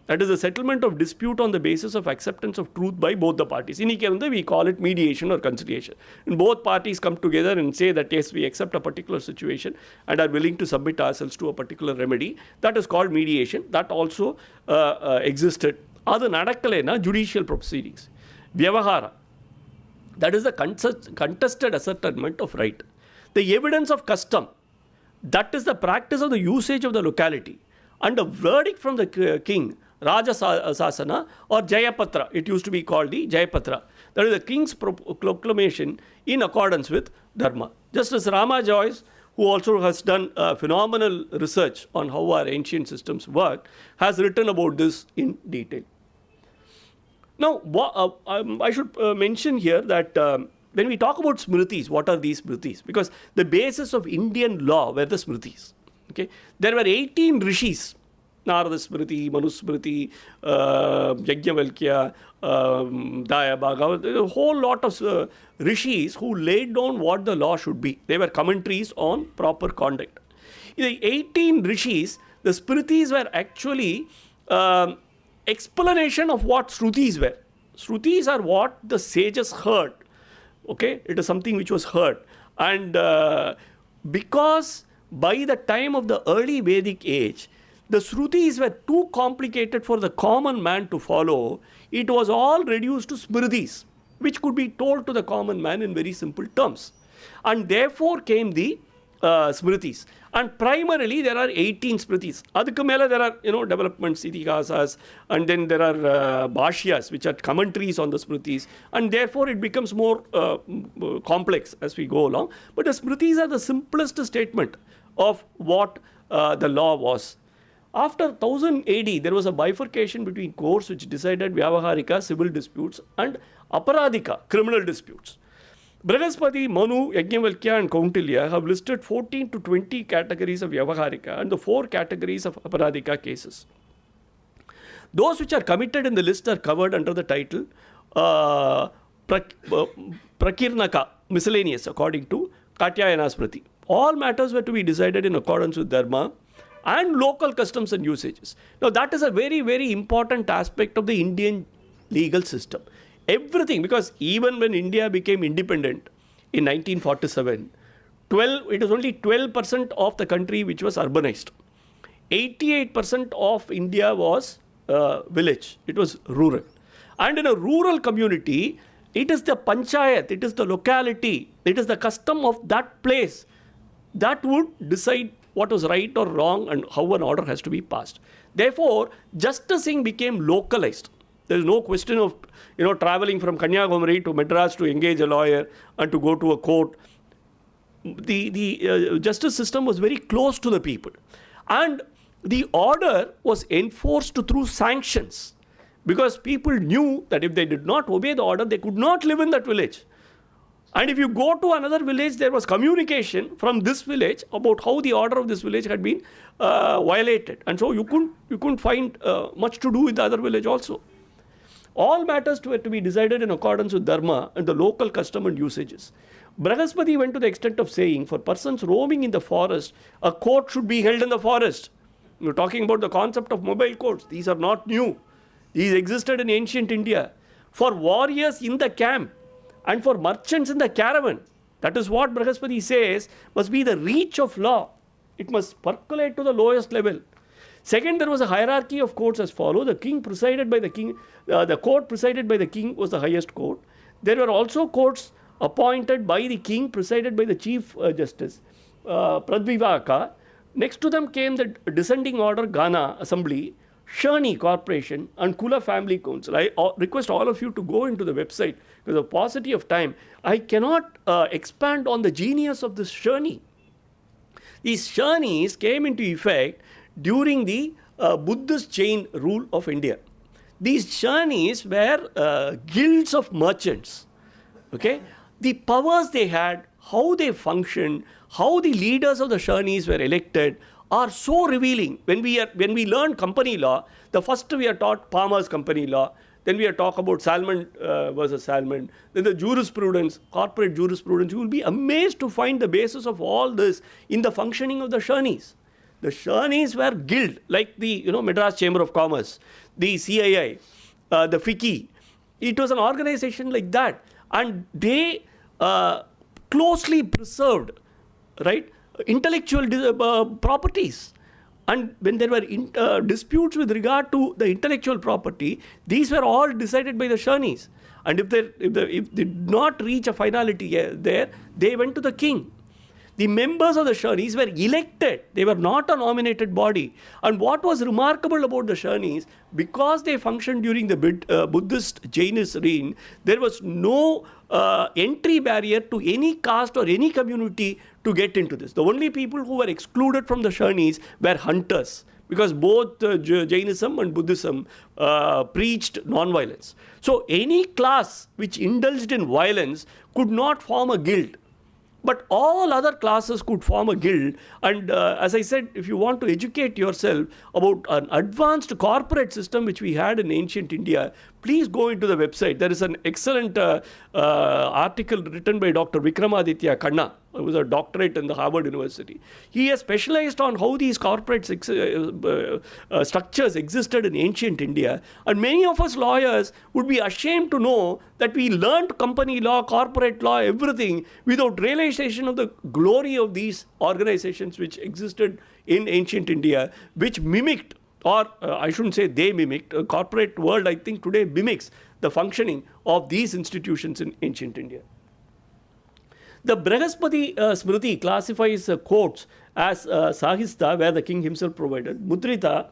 that is the settlement of dispute on the basis of acceptance of truth by both the parties. In Ikevanda, we call it mediation or conciliation. And both parties come together and say that yes, we accept a particular situation and are willing to submit ourselves to a particular remedy. That is called mediation. That also existed. Adu nadakkalena judicial proceedings. Vyavahara, that is the contested ascertainment of right. The evidence of custom, that is the practice of the usage of the locality. And a verdict from the king, Raja Sasana or Jayapatra, it used to be called the Jayapatra. That is the king's proclamation in accordance with Dharma. Justice Rama Joyce, who also has done phenomenal research on how our ancient systems work, has written about this in detail. Now, I should mention here that when we talk about smritis, what are these smritis? Because the basis of Indian law were the smritis. Okay? There were 18 rishis, Narada Smriti, Manu Smriti, Yajnavalkya, Dayabhaga, a whole lot of rishis who laid down what the law should be. They were commentaries on proper conduct. In the 18 rishis, the smritis were actually explanation of what Shrutis were. Shrutis are what the sages heard. Okay, it is something which was heard. And because by the time of the early Vedic age, the Shrutis were too complicated for the common man to follow, it was all reduced to Smritis, which could be told to the common man in very simple terms. And therefore came the smritis. And primarily there are 18 smritis. Adukku mela there are, developments, itihasas, and then there are bhashyas, which are commentaries on the smritis. And therefore it becomes more complex as we go along. But the smritis are the simplest statement of what the law was. After 1000 AD, there was a bifurcation between courts which decided Vyavaharika, civil disputes, and Aparadhika, criminal disputes. Brihaspati, Manu, Yajnavalkya, and Kauntilya have listed 14 to 20 categories of Vyavaharika and the 4 categories of Aparadhika cases. Those which are committed in the list are covered under the title Prakirnaka, miscellaneous, according to Katyayana Smriti. All matters were to be decided in accordance with Dharma and local customs and usages. Now, that is a very, very important aspect of the Indian legal system. Everything, because even when India became independent in 1947, it was only 12% of the country which was urbanized. 88% of India was village. It was rural. And in a rural community, it is the panchayat, it is the locality, it is the custom of that place that would decide what was right or wrong and how an order has to be passed. Therefore, justicing became localized. There is no question of traveling from Kanyakumari to Madras to engage a lawyer and to go to a court. The justice system was very close to the people. And the order was enforced through sanctions, because people knew that if they did not obey the order, they could not live in that village. And if you go to another village, there was communication from this village about how the order of this village had been violated. And so you couldn't find much to do with the other village also. All matters were to be decided in accordance with Dharma and the local custom and usages. Brihaspati went to the extent of saying, for persons roaming in the forest, a court should be held in the forest. We're talking about the concept of mobile courts. These are not new. These existed in ancient India. For warriors in the camp and for merchants in the caravan. That is what Brihaspati says must be the reach of law. It must percolate to the lowest level. Second, there was a hierarchy of courts as follows. The king presided by the king, the court presided by the king was the highest court. There were also courts appointed by the king, presided by the chief justice, Pradvivaka. Next to them came the descending order, Ghana Assembly, Shani Corporation, and Kula Family Council. I request all of you to go into the website. Because of paucity of time, I cannot expand on the genius of this Shani. These Shanis came into effect during the Buddhist Jain rule of India. These Shanis were guilds of merchants. Okay? The powers they had, how they functioned, how the leaders of the Shanis were elected are so revealing. When we learn company law, the first we are taught Palmer's company law, then we are talk about Salmon versus Salmon, then the jurisprudence, corporate jurisprudence. You will be amazed to find the basis of all this in the functioning of the Shanis. The Shanis were guild, like the Madras Chamber of Commerce, the CII, the FICCI. It was an organization like that. And they closely preserved, right, intellectual properties. And when there were disputes with regard to the intellectual property, these were all decided by the Shanis. And if they did not reach a finality there, they went to the king. The members of the Shanis were elected. They were not a nominated body. And what was remarkable about the Shanis, because they functioned during the Buddhist Jainist reign, there was no entry barrier to any caste or any community to get into this. The only people who were excluded from the Shanis were hunters, because both Jainism and Buddhism preached non-violence. So any class which indulged in violence could not form a guild. But all other classes could form a guild. And as I said, if you want to educate yourself about an advanced corporate system which we had in ancient India, please go into the website. There is an excellent article written by Dr. Vikramaditya Khanna, who was a doctorate in the Harvard University. He has specialized on how these corporate structures existed in ancient India. And many of us lawyers would be ashamed to know that we learned company law, corporate law, everything without realization of the glory of these organizations which existed in ancient India, which mimicked, or I shouldn't say they mimicked, a corporate world I think today mimics the functioning of these institutions in ancient India. The Brihaspati Smriti classifies courts as Sahista, where the king himself provided, Mudrita,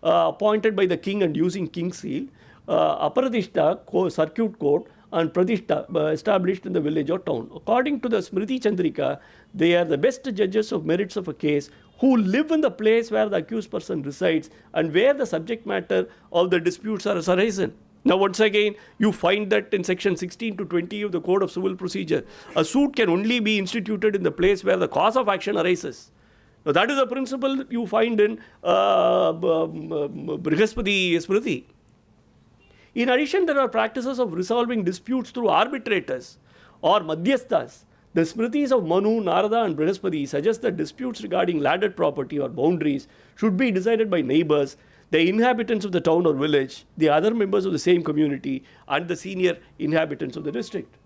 appointed by the king and using king's seal, Aparadishta, circuit court, and Pradishta, established in the village or town. According to the Smriti Chandrika, they are the best judges of merits of a case who live in the place where the accused person resides and where the subject matter of the disputes are arisen. Now, once again, you find that in section 16 to 20 of the Code of Civil Procedure, a suit can only be instituted in the place where the cause of action arises. Now, that is a principle you find in Brihaspati Smriti. In addition, there are practices of resolving disputes through arbitrators or madhyasthas. The Smritis of Manu, Narada and Brihaspati suggest that disputes regarding landed property or boundaries should be decided by neighbors, the inhabitants of the town or village, the other members of the same community, and the senior inhabitants of the district.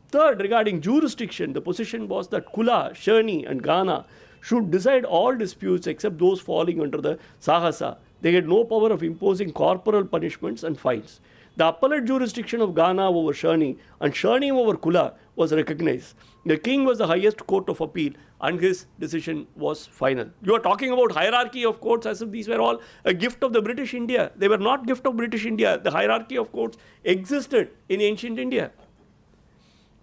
Third, regarding jurisdiction, the position was that Kula, Shani and Gana should decide all disputes except those falling under the Sahasa. They had no power of imposing corporal punishments and fines. The appellate jurisdiction of Gana over Shani and Shani over Kula was recognized. The king was the highest court of appeal and his decision was final. You are talking about hierarchy of courts as if these were all a gift of the British India. They were not gift of British India. The hierarchy of courts existed in ancient India.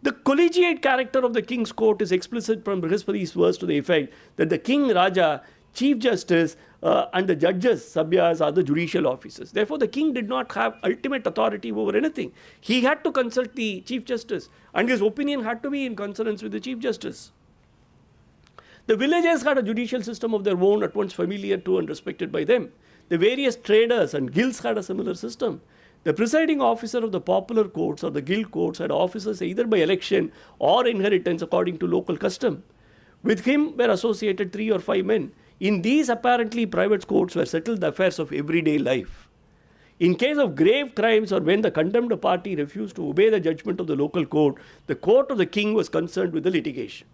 The collegiate character of the king's court is explicit from Brihaspati's verse to the effect that the king Raja, chief justice, and the judges, Sabhyas, are the judicial officers. Therefore, the king did not have ultimate authority over anything. He had to consult the chief justice, and his opinion had to be in consonance with the chief justice. The villagers had a judicial system of their own, at once familiar to and respected by them. The various traders and guilds had a similar system. The presiding officer of the popular courts or the guild courts had officers either by election or inheritance according to local custom. With him were associated 3 or 5 men. In these apparently private courts were settled the affairs of everyday life. In case of grave crimes or when the condemned party refused to obey the judgment of the local court, the court of the king was concerned with the litigation.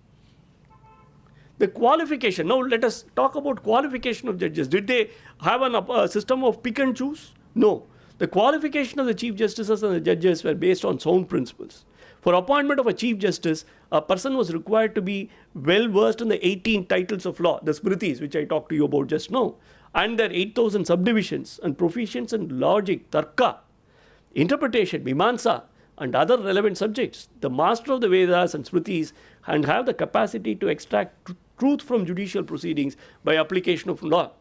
The qualification. Now let us talk about qualification of judges. Did they have a system of pick and choose? No. The qualification of the chief justices and the judges were based on sound principles. For appointment of a chief justice, a person was required to be well versed in the 18 titles of law, the Smritis, which I talked to you about just now, and their 8,000 subdivisions, and proficiency in logic, tarka, interpretation, mimamsa, and other relevant subjects. The master of the Vedas and Smritis and have the capacity to extract truth from judicial proceedings by application of law.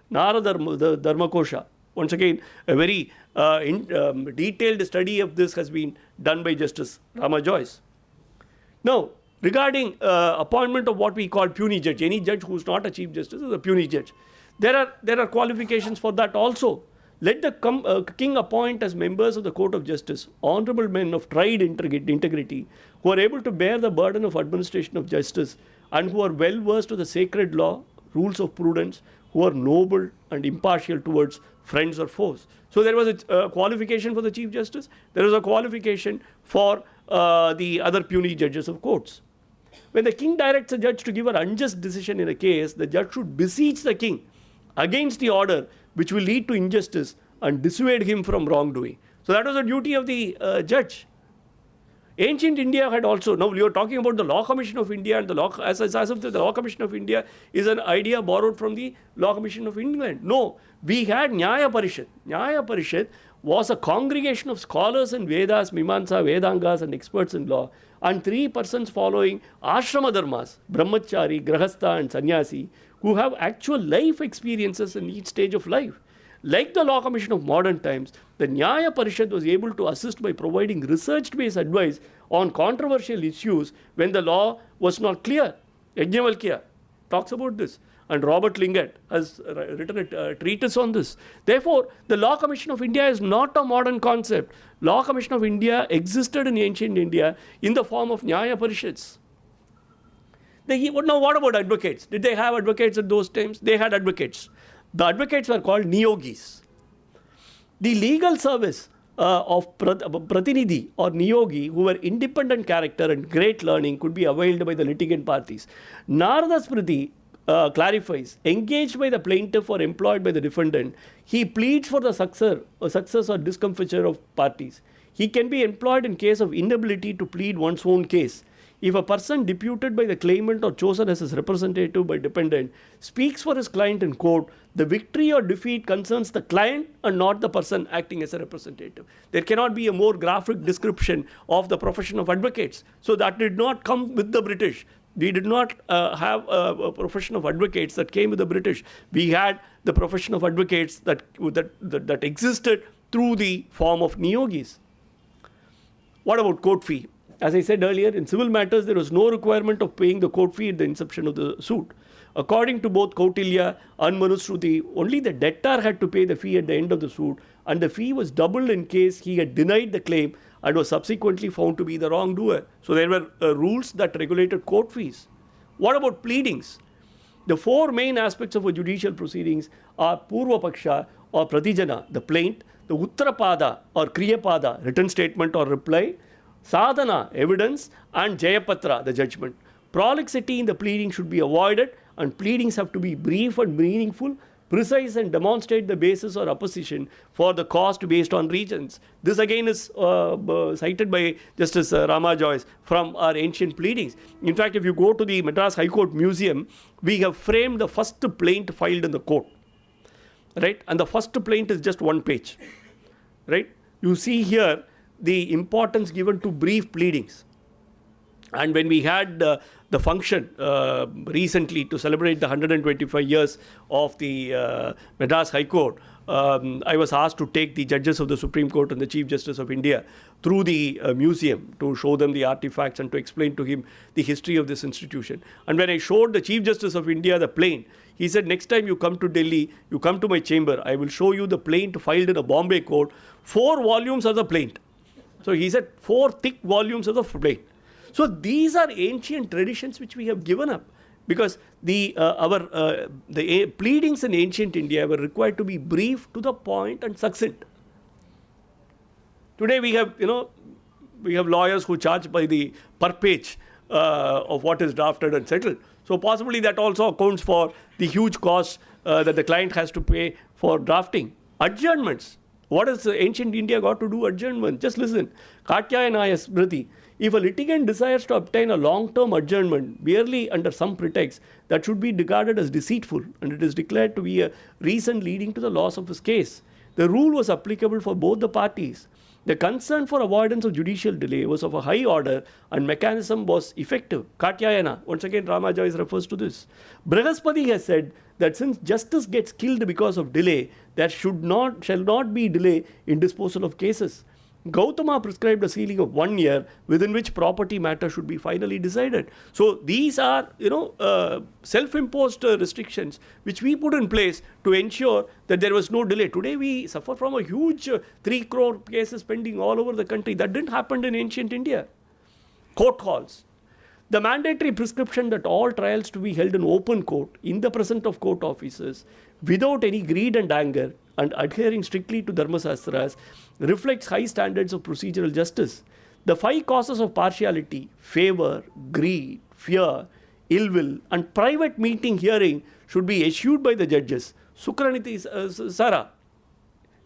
Narada Dharmakosha. Once again, a very detailed study of this has been done by Justice Rama Joyce. Now, regarding appointment of what we call puisne judge, any judge who is not a chief justice is a puisne judge. There are qualifications for that also. Let the king appoint as members of the court of justice honorable men of tried integrity who are able to bear the burden of administration of justice and who are well versed with the sacred law, rules of prudence, who are noble and impartial towards friends or foes. So there was a qualification for the chief justice. There was a qualification for the other puisne judges of courts. When the king directs a judge to give an unjust decision in a case, the judge should beseech the king against the order which will lead to injustice and dissuade him from wrongdoing. So that was the duty of the judge. Ancient India had also, now you are talking about the Law Commission of India, and the Law, as of the Law Commission of India is an idea borrowed from the Law Commission of England. No, we had Nyaya Parishad. Nyaya Parishad was a congregation of scholars in Vedas, Mimamsa, Vedangas and experts in law, and 3 persons following ashrama dharmas, Brahmachari, Grahastha and Sannyasi, who have actual life experiences in each stage of life. Like the Law Commission of modern times, the Nyaya Parishad was able to assist by providing research-based advice on controversial issues when the law was not clear. Yajnavalkya talks about this, and Robert Lingett has written a treatise on this. Therefore, the Law Commission of India is not a modern concept. Law Commission of India existed in ancient India in the form of Nyaya Parishads. Now, what about advocates? Did they have advocates at those times? They had advocates. The advocates were called niyogis. The legal service of pratinidhi or niyogi, who were independent character and great learning, could be availed by the litigant parties. Narada Smriti clarifies, engaged by the plaintiff or employed by the defendant, he pleads for the success or discomfiture of parties. He can be employed in case of inability to plead one's own case. If a person deputed by the claimant or chosen as his representative by defendant speaks for his client in court, the victory or defeat concerns the client and not the person acting as a representative. There cannot be a more graphic description of the profession of advocates. So that did not come with the British. We did not have a profession of advocates that came with the British. We had the profession of advocates that existed through the form of niyogis. What about court fee? As I said earlier, in civil matters, there was no requirement of paying the court fee at the inception of the suit. According to both Kautilya and Manusruti, only the debtor had to pay the fee at the end of the suit, and the fee was doubled in case he had denied the claim and was subsequently found to be the wrongdoer. So there were rules that regulated court fees. What about pleadings? The four main aspects of a judicial proceedings are Purva Paksha or Pratijana, the plaint, the Uttarapada or Kriyapada, written statement or reply, Sadhana, evidence, and Jayapatra, the judgment. Prolixity in the pleading should be avoided, and pleadings have to be brief and meaningful, precise, and demonstrate the basis or opposition for the cost based on reasons. This again is cited by Justice Rama Joyce from our ancient pleadings. In fact, if you go to the Madras High Court Museum, we have framed the first plaint filed in the court. Right? And the first plaint is just one page. Right? You see here the importance given to brief pleadings. And when we had the function recently to celebrate the 125 years of the Madras High Court, I was asked to take the judges of the Supreme Court and the Chief Justice of India through the museum to show them the artifacts and to explain to him the history of this institution. And when I showed the Chief Justice of India the plaint, he said, next time you come to Delhi, you come to my chamber, I will show you the plaint filed in a Bombay court. 4 volumes of the plaint. So he said 4 thick volumes of the plaint. So these are ancient traditions which we have given up, because the pleadings in ancient India were required to be brief, to the point, and succinct. Today we have lawyers who charge by the per page of what is drafted and settled. So possibly that also accounts for the huge costs that the client has to pay for drafting. Adjournments. What has ancient India got to do adjournment? Just listen. Katyayana Smriti. If a litigant desires to obtain a long-term adjournment merely under some pretext, that should be regarded as deceitful, and it is declared to be a reason leading to the loss of his case. The rule was applicable for both the parties. The concern for avoidance of judicial delay was of a high order, and mechanism was effective. Katyayana, once again Rama Joyce refers to this. Brihaspati has said that since justice gets killed because of delay, there shall not be delay in disposal of cases. Gautama prescribed a ceiling of 1 year within which property matter should be finally decided. So these are, self-imposed restrictions which we put in place to ensure that there was no delay. Today we suffer from a huge 3 crore cases pending all over the country. That didn't happen in ancient India. Court halls. The mandatory prescription that all trials to be held in open court in the presence of court officers without any greed and anger and adhering strictly to Dharmasastras reflects high standards of procedural justice. The 5 causes of partiality, favor, greed, fear, ill will, and private meeting hearing should be eschewed by the judges. Sukraniti Sara.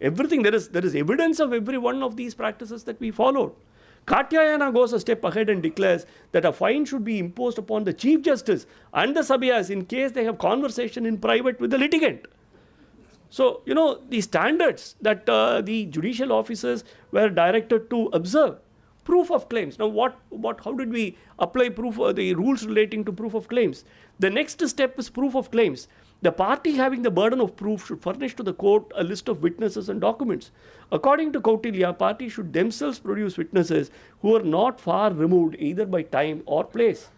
Everything, there is evidence of every one of these practices that we followed. Katyayana goes a step ahead and declares that a fine should be imposed upon the Chief Justice and the Sabhyas in case they have conversation in private with the litigant. So, the standards that the judicial officers were directed to observe. Proof of claims. Now, how did we apply the rules relating to proof of claims? The next step is proof of claims. The party having the burden of proof should furnish to the court a list of witnesses and documents. According to Kautilya, parties should themselves produce witnesses who are not far removed either by time or place.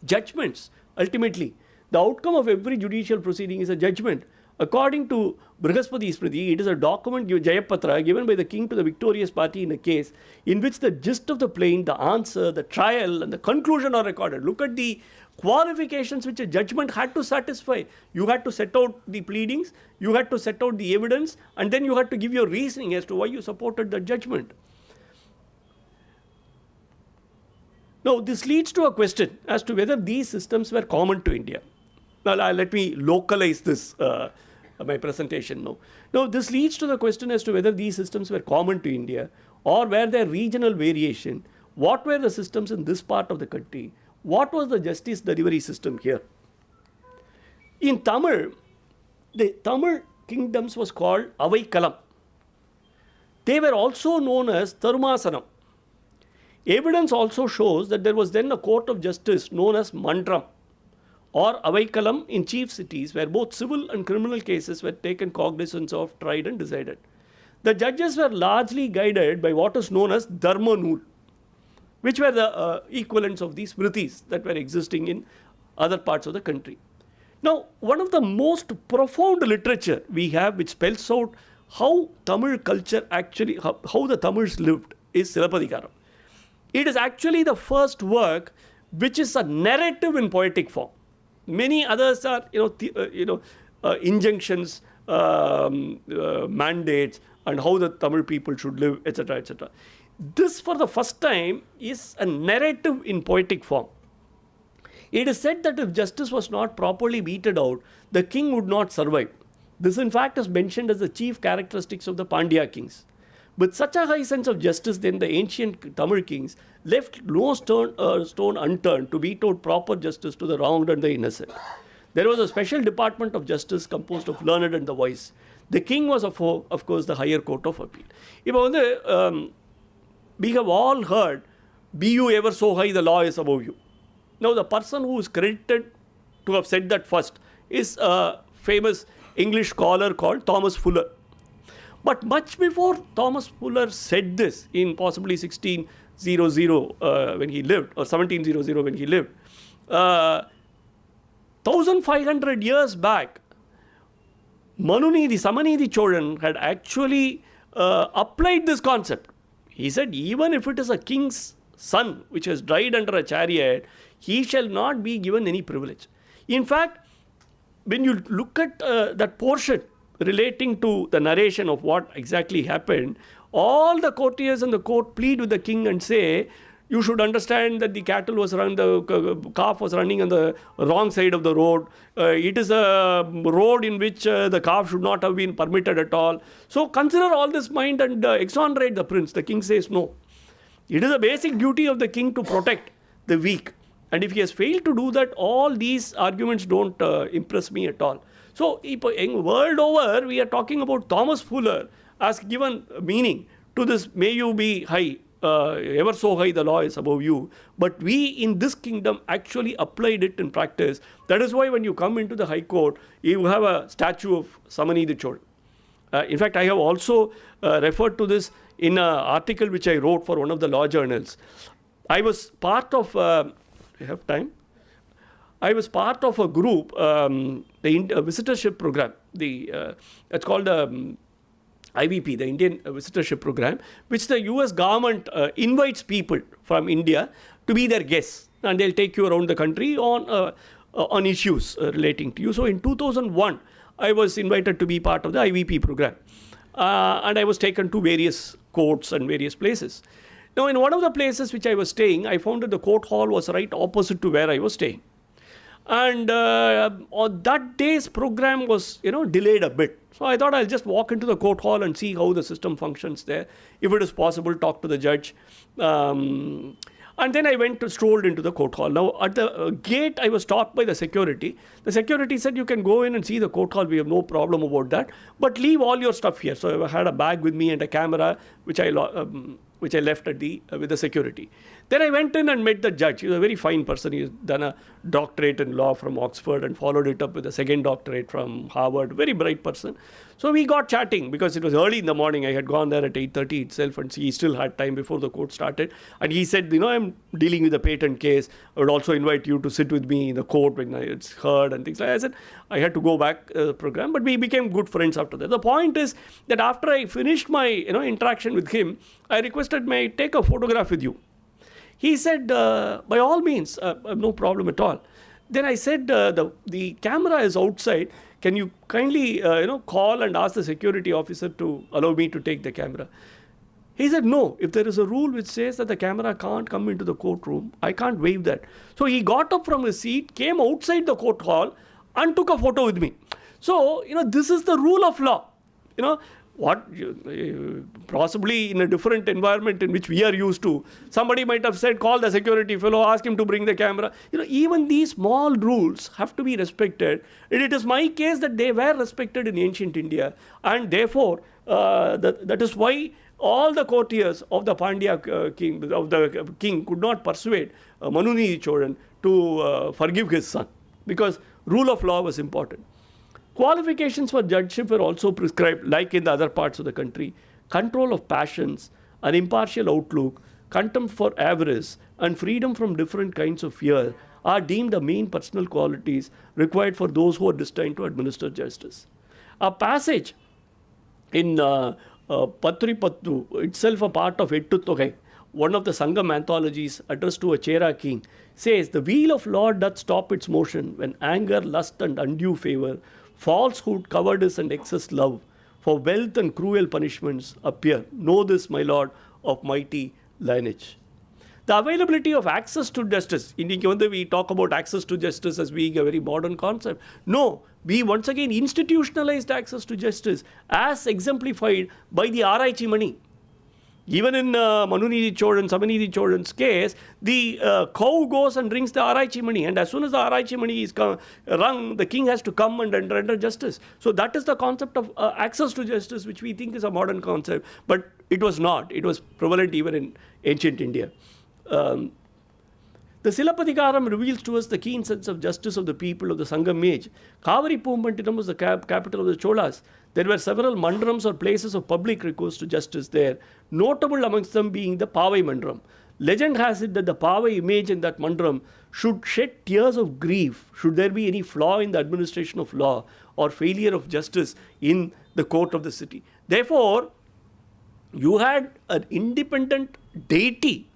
Judgments. Ultimately, the outcome of every judicial proceeding is a judgment. According to Brihaspati Smriti, it is a document, Jayapatra, given by the king to the victorious party in a case in which the gist of the plaint, the answer, the trial, and the conclusion are recorded. Look at the qualifications which a judgment had to satisfy. You had to set out the pleadings, you had to set out the evidence, and then you had to give your reasoning as to why you supported the judgment. Now, this leads to a question as to whether these systems were common to India. Now, let me localize this, my presentation now. Now, this leads to the question as to whether these systems were common to India or were there regional variation what were the systems in this part of the country, what was the justice delivery system here. In Tamil, the Tamil kingdoms was called Avaikalam. They were also known as Tharumasanam. Evidence also shows that there was then a court of justice known as Mandram or Avaikalam in chief cities where both civil and criminal cases were taken cognizance of, tried and decided. The judges were largely guided by what is known as Dharma Nool, which were the equivalents of these smritis that were existing in other parts of the country. Now, one of the most profound literature we have which spells out how Tamil culture actually, how the Tamils lived is Silappatikaram. It is actually the first work which is a narrative in poetic form. Many others are, injunctions, mandates, and how the Tamil people should live, etc., etc. This, for the first time, is a narrative in poetic form. It is said that if justice was not properly meted out, the king would not survive. This, in fact, is mentioned as the chief characteristics of the Pandya kings. With such a high sense of justice, then the ancient Tamil kings left no stone unturned to mete out proper justice to the wronged and the innocent. There was a special department of justice composed of learned and the wise. The king was, of course, the higher court of appeal. We have all heard, "Be you ever so high, the law is above you." Now, the person who is credited to have said that first is a famous English scholar called Thomas Fuller. But much before Thomas Fuller said this, in possibly 1600 when he lived, or 1700 when he lived, 1500 years back, Manunidi, Samanidi Cholan had actually applied this concept. He said, even if it is a king's son which has died under a chariot, he shall not be given any privilege. In fact, when you look at that portion relating to the narration of what exactly happened, all the courtiers in the court plead with the king and say, you should understand that the cattle was running, the calf was running on the wrong side of the road. It is a road in which the calf should not have been permitted at all. So consider all this mind and exonerate the prince. The king says no. It is a basic duty of the king to protect the weak. And if he has failed to do that, all these arguments don't impress me at all. So, world over, we are talking about Thomas Fuller as given meaning to this, may you be high, ever so high, the law is above you. But we in this kingdom actually applied it in practice. That is why when you come into the High Court, you have a statue of Samanidi Chol. In fact, I have also referred to this in an article which I wrote for one of the law journals. I was part of, I have time? I was part of a group, the visitorship program. It's called IVP, the Indian Visitorship Program, which the US government invites people from India to be their guests. And they'll take you around the country on issues relating to you. So in 2001, I was invited to be part of the IVP program. And I was taken to various courts and various places. Now, in one of the places which I was staying, I found that the court hall was right opposite to where I was staying. And on that day's program was, delayed a bit. So I thought I'll just walk into the court hall and see how the system functions there. If it is possible, talk to the judge. And then I strolled into the court hall. Now, at the gate, I was stopped by the security. The security said, you can go in and see the court hall. We have no problem about that. But leave all your stuff here. So I had a bag with me and a camera, which I left at with the security. Then I went in and met the judge. He was a very fine person. He has done a doctorate in law from Oxford and followed it up with a second doctorate from Harvard. Very bright person. So we got chatting because it was early in the morning. I had gone there at 8:30 itself and he still had time before the court started. And he said, I'm dealing with a patent case. I would also invite you to sit with me in the court when it's heard and things like that. I said, I had to go back the program, but we became good friends after that. The point is that after I finished my interaction with him, I requested, may I take a photograph with you? He said, by all means, no problem at all. Then I said, the camera is outside. Can you kindly, call and ask the security officer to allow me to take the camera? He said, no, if there is a rule which says that the camera can't come into the courtroom, I can't waive that. So he got up from his seat, came outside the court hall and took a photo with me. So, this is the rule of law. Possibly in a different environment in which we are used to, somebody might have said, call the security fellow, ask him to bring the camera. Even these small rules have to be respected. And it is my case that they were respected in ancient India. And therefore, that is why all the courtiers of the Pandya king could not persuade Manunidhi Cholan to forgive his son, because rule of law was important. Qualifications for judgeship were also prescribed, like in the other parts of the country. Control of passions, an impartial outlook, contempt for avarice, and freedom from different kinds of fear are deemed the main personal qualities required for those who are destined to administer justice. A passage in Patripattu, itself a part of Ettutogai, one of the Sangam anthologies addressed to a Chera king, says, the wheel of law doth stop its motion when anger, lust, and undue favor, falsehood, cowardice, and excess love, for wealth and cruel punishments appear. Know this, my lord, of mighty lineage. The availability of access to justice. We talk about access to justice as being a very modern concept. No, we once again institutionalized access to justice as exemplified by the Araichi money. Even in Manunidhi Cholan, Samanidhi Cholan's case, the cow goes and rings the Araichi money, and as soon as the Araichi money is rung, the king has to come and render justice. So that is the concept of access to justice, which we think is a modern concept, but it was not. It was prevalent even in ancient India. The Silappatikaram reveals to us the keen sense of justice of the people of the Sangam age. Kavaripumbantitam was the capital of the Cholas. There were several mandrams or places of public recourse to justice there, notable amongst them being the Pavai Mandram. Legend has it that the Pavai image in that mandram should shed tears of grief should there be any flaw in the administration of law or failure of justice in the court of the city. Therefore, you had an independent deity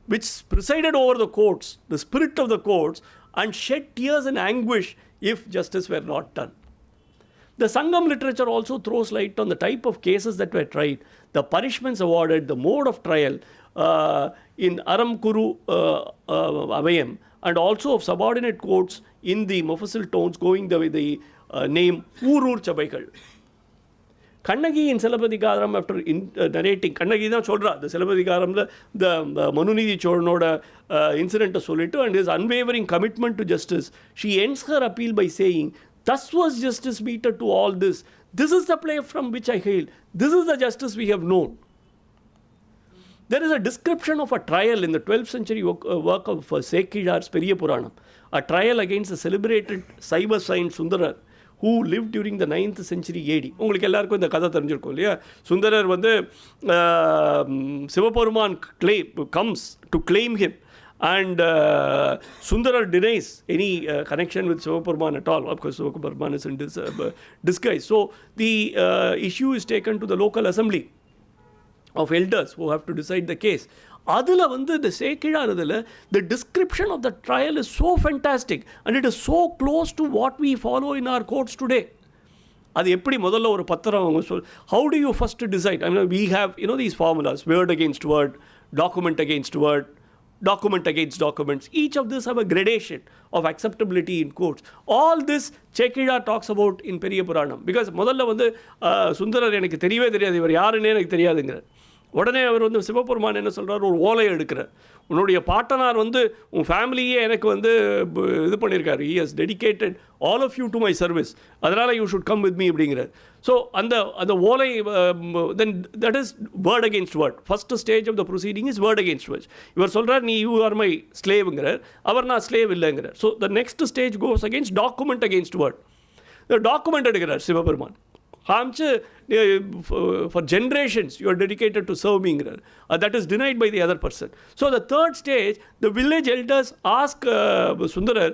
which presided over the courts, the spirit of the courts, and shed tears and anguish if justice were not done. The Sangam literature also throws light on the type of cases that were tried, the punishments awarded, the mode of trial in Aram Kuru Avayam, and also of subordinate courts in the Mufassil towns going with the name Urur Chabaikal. Kannagi in Silappatikaram, after narrating, Kannagi தான் சொல்றா, the Silappatikaramல the Manunidhi Cholanோட incident சொல்லிட்டு, and his unwavering commitment to justice, she ends her appeal by saying, thus was justice meted to all this. This is the place from which I hail. This is the justice we have known. There is a description of a trial in the 12th century work of Sekizhar's Periya Puranam, a trial against the celebrated Saiva saint Sundarar, who lived during the 9th century AD. உங்களுக்கு எல்லாருக்கும் இந்த கதை தெரிஞ்சிருக்கும் இல்லையா? சுந்தரர் வந்து Sivaperuman comes to claim him, and Sundarar denies any connection with Sivaperuman at all. Of course, Sivaperuman is in disguise. So the issue is taken to the local assembly of elders who have to decide the case. அதில் வந்து இந்த சேக்கிழாரதில் the description of the trial is so fantastic and it is so close to what we follow in our courts today. அது எப்படி முதல்ல ஒரு பத்திரம் அவங்க how do you first decide? I mean, we have these formulas, word against word, document against word, document against documents. Each of these have a gradation of acceptability in courts. All this Chekira talks about in Periya Puranam. Because முதல்ல வந்து சுந்தரர் எனக்கு தெரியவே தெரியாது, இவர் யாருன்னே எனக்கு தெரியாதுங்கிறார். உடனே அவர் வந்து சிவபெருமான் என்ன சொல்கிறார், ஒரு ஓலையை எடுக்கிறார். உன்னுடைய பாட்டனார் வந்து உன் ஃபேமிலியே எனக்கு வந்து இது பண்ணியிருக்காரு, he has dedicated all of you to my service, அதனால் you should come with me அப்படிங்கிறார். ஸோ அந்த ஓலை then that is word against word. First stage of the proceeding is word against word. இவர் சொல்கிறார், நீ you are my slaveங்கிறார், அவர் நான் slave இல்லைங்கிறார். So the next stage goes against document against word. The document எடுக்கிறார் Sivaperuman. For generations you are dedicated to serve me. That is denied by the other person. So the third stage, the village elders ask Sundarar,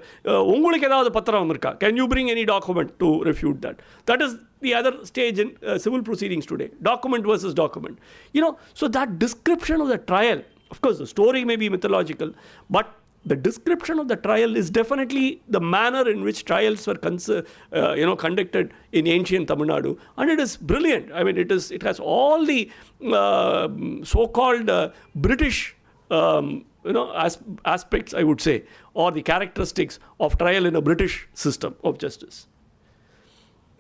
உங்களுக்கு ஏதாவது பத்திரம் இருக்கா? Can you bring any document to refute that? That is the other stage in civil proceedings today. Document versus document. So that description of the trial, of course the story may be mythological, but the description of the trial is definitely the manner in which trials were conducted in ancient Tamil Nadu, and it is brilliant. I mean, it has all the so-called British aspects, I would say, or the characteristics of trial in a British system of justice.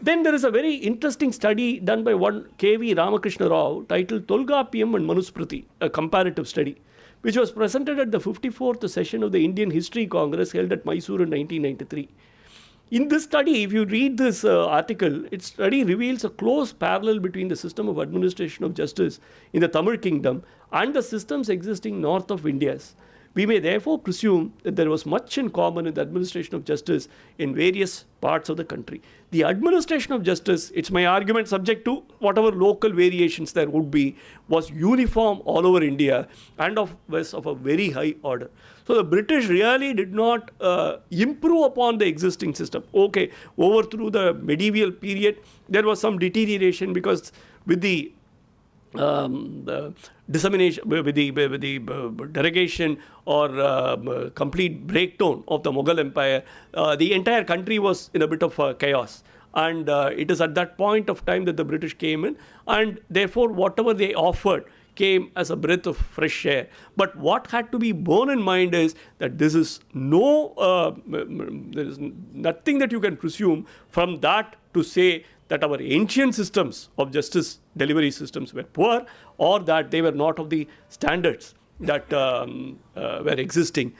Then there is a very interesting study done by one K.V. Ramakrishna Rao titled Tolgapiyam and Manusmriti, a comparative study, which was presented at the 54th session of the Indian History Congress held at Mysore in 1993. In this study, if you read this article, its study reveals a close parallel between the system of administration of justice in the Tamil kingdom and the systems existing north of India's. We may therefore presume that there was much in common in the administration of justice in various parts of the country. The administration of justice, it's my argument, subject to whatever local variations there would be, was uniform all over India and was of a very high order. So the British really did not improve upon the existing system. Okay, over through the medieval period, there was some deterioration because with the dissemination, with the derogation or complete breakdown of the Mughal Empire, the entire country was in a bit of chaos. And it is at that point of time that the British came in, and therefore whatever they offered came as a breath of fresh air. But what had to be borne in mind is that this is there is nothing that you can presume from that to say that our ancient systems of justice delivery systems were poor, or that they were not of the standards that were existing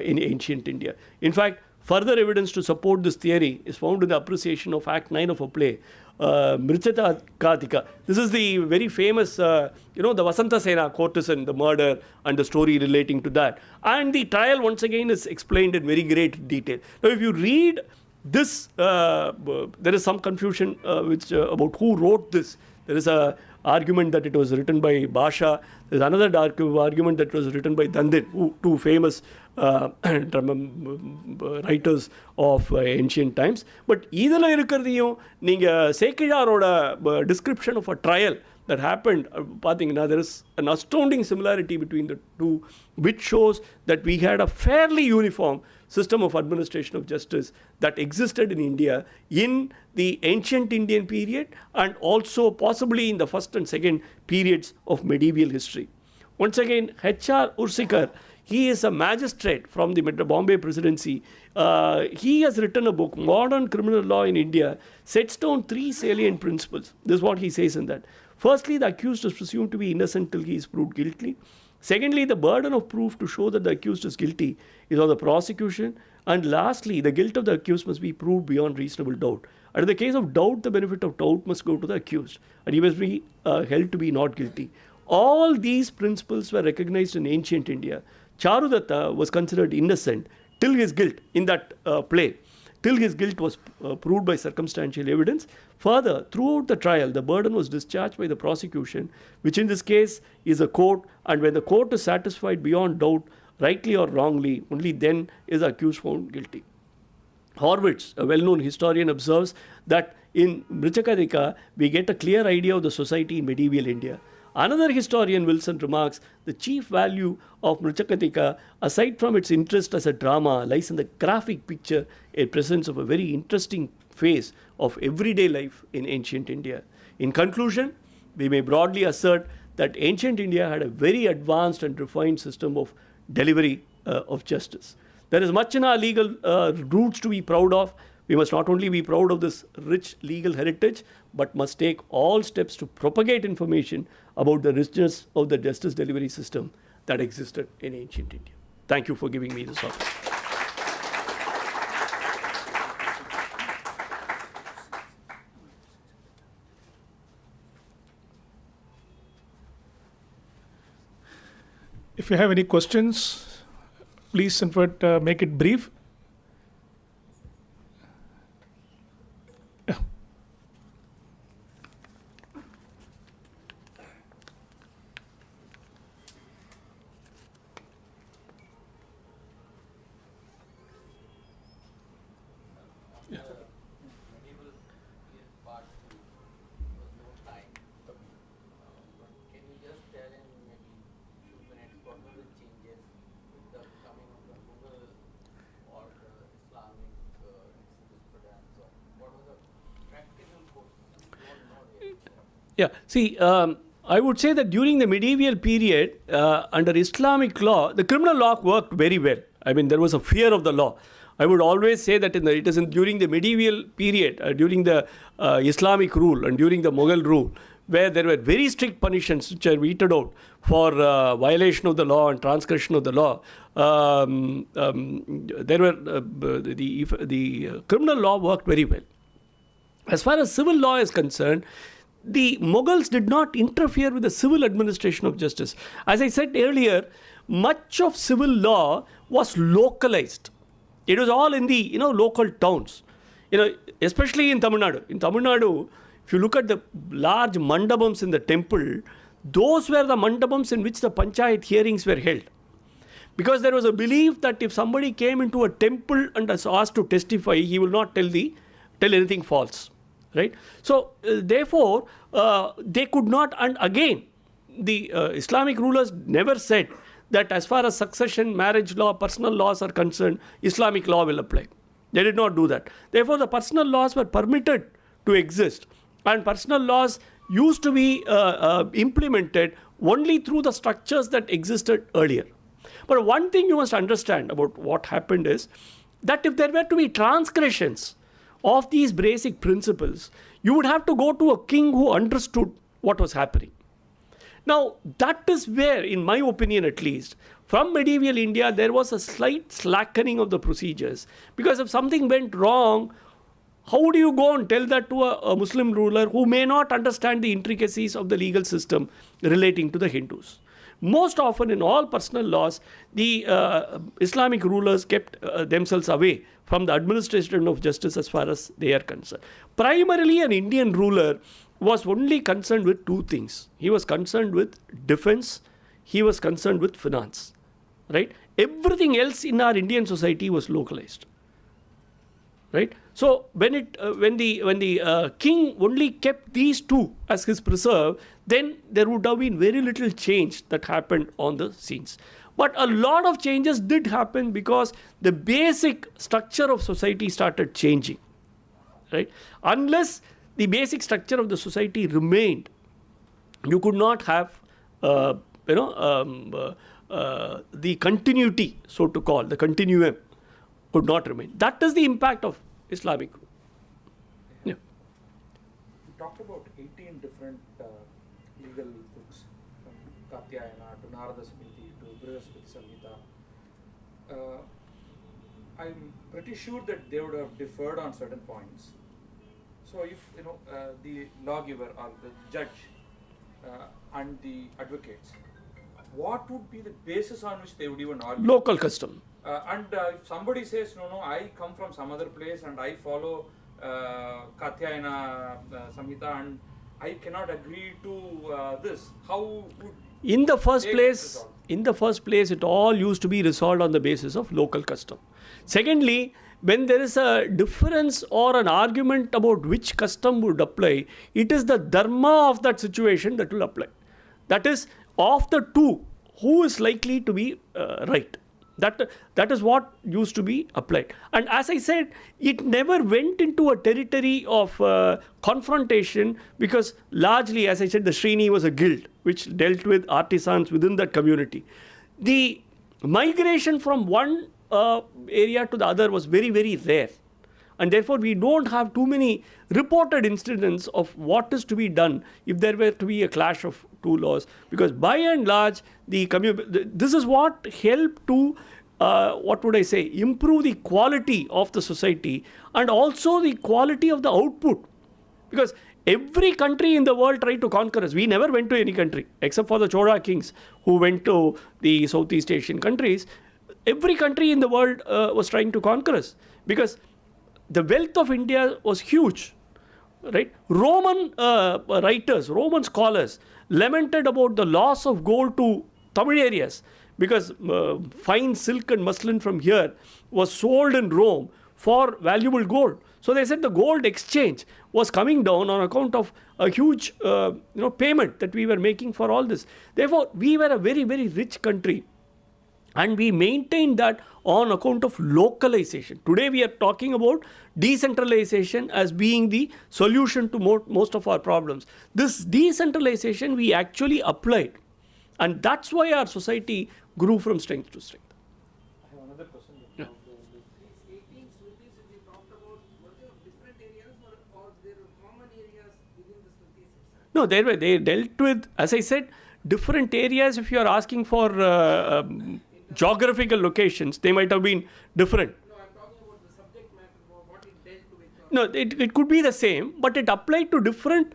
in ancient India. In fact, further evidence to support this theory is found in the appreciation of Act 9 of a play, Mrichakatika. This is the very famous, the Vasanta Sena courtesan, the murder and the story relating to that. And the trial once again is explained in very great detail. Now, if you read this, there is some confusion about who wrote this. There is an argument that it was written by Basha. There is another argument that it was written by Dandin, two famous writers of ancient times. But either irukradiyum neenga Sekiyaroda description of a trial that happened, there is an astounding similarity between the two, which shows that we had a fairly uniform system of administration of justice that existed in India in the ancient Indian period and also possibly in the first and second periods of medieval history. Once again, H.R. Ursikar, he is a magistrate from the Bombay Presidency. He has written a book, Modern Criminal Law in India, sets down 3 salient principles. This is what he says in that. Firstly, the accused is presumed to be innocent till he is proved guilty. Secondly, the burden of proof to show that the accused is guilty is on the prosecution. And lastly, the guilt of the accused must be proved beyond reasonable doubt. And in the case of doubt, the benefit of doubt must go to the accused, and he must be held to be not guilty. All these principles were recognized in ancient India. Charudatta was considered innocent till his guilt in that play, till his guilt was proved by circumstantial evidence. Further, throughout the trial, the burden was discharged by the prosecution, which in this case is a court, and when the court is satisfied beyond doubt, rightly or wrongly, only then is the accused found guilty. Horwitz, a well-known historian, observes that in Mrichakatika, we get a clear idea of the society in medieval India. Another historian, Wilson, remarks the chief value of Mrichakatika, aside from its interest as a drama, lies in the graphic picture it presents of a very interesting phase of everyday life in ancient India. In conclusion, we may broadly assert that ancient India had a very advanced and refined system of delivery of justice. There is much in our legal roots to be proud of. We must not only be proud of this rich legal heritage, but must take all steps to propagate information about the richness of the justice delivery system that existed in ancient India. Thank you for giving me this opportunity. If you have any questions, please in fact make it brief. Yeah, see, I would say that during the medieval period, under Islamic law, the criminal law worked very well. I mean, there was a fear of the law. I would always say that during the medieval period, during the Islamic rule and during the Mughal rule, where there were very strict punishments which are meted out for violation of the law and transgression of the law. There were the criminal law worked very well. As far as civil law is concerned, the Mughals did not interfere with the civil administration of justice. As I said earlier, much of civil law was localized. It was all in the local towns. Especially in Tamil Nadu. In Tamil Nadu, if you look at the large mandapams in the temple, those were the mandapams in which the panchayat hearings were held. Because there was a belief that if somebody came into a temple and was asked to testify, he will not tell anything false. Right? So, therefore, they could not, and again, the Islamic rulers never said that as far as succession, marriage law, personal laws are concerned, Islamic law will apply. They did not do that. Therefore, the personal laws were permitted to exist, and personal laws used to be implemented only through the structures that existed earlier. But one thing you must understand about what happened is that if there were to be transgressions of these basic principles, you would have to go to a king who understood what was happening. Now, that is where, in my opinion at least, from medieval India, there was a slight slackening of the procedures. Because if something went wrong, how do you go and tell that to a Muslim ruler who may not understand the intricacies of the legal system relating to the Hindus? Most often in all personal laws, the Islamic rulers kept themselves away from the administration of justice as far as they are concerned. Primarily, an Indian ruler was only concerned with two things. He was concerned with defense, he was concerned with finance. Right? Everything else in our Indian society was localized. Right? So when the king only kept these two as his preserve, then there would have been very little change that happened on the scenes. But a lot of changes did happen because the basic structure of society started changing. Right? Unless the basic structure of the society remained, you could not have the continuity, so to call, the continuum could not remain. That is the impact of Islamic rule. Yeah. You talked about 18 different legal books, from Katyayana to Narada Smriti to Brihaspati Samhita. I'm pretty sure that they would have differed on certain points. So if the lawgiver or the judge and the advocates, what would be the basis on which they would even argue? Local custom. And if somebody says, no, I come from some other place and I follow Katyayana Samhita and I cannot agree to this, how would in the first place, it all used to be resolved on the basis of local custom. Secondly, when there is a difference or an argument about which custom would apply, it is the dharma of that situation that will apply. That is, of the two, who is likely to be right? That is what used to be applied. And as I said, it never went into a territory of confrontation because largely, as I said, the Srini was a guild which dealt with artisans within that community. The migration from one area to the other was very, very rare. And therefore, we don't have too many reported incidents of what is to be done if there were to be a clash of two laws. Because by and large, this is what helped to, improve the quality of the society and also the quality of the output. Because every country in the world tried to conquer us. We never went to any country except for the Chola kings who went to the Southeast Asian countries. Every country in the world was trying to conquer us because the wealth of India was huge, right? Roman writers, Roman scholars lamented about the loss of gold to Tamil areas because fine silk and muslin from here was sold in Rome for valuable gold. So they said the gold exchange was coming down on account of a huge payment that we were making for all this. Therefore, we were a very, very rich country. And we maintained that on account of localization. Today we are talking about decentralization as being the solution to most of our problems. This decentralization we actually applied. And that's why our society grew from strength to strength. I have another question. Yeah. No, they dealt with, as I said, different areas. If you are asking for geographical locations, they might have been different. No, I'm talking about the subject matter, what it dealt with. No, it could be the same, but it applied to different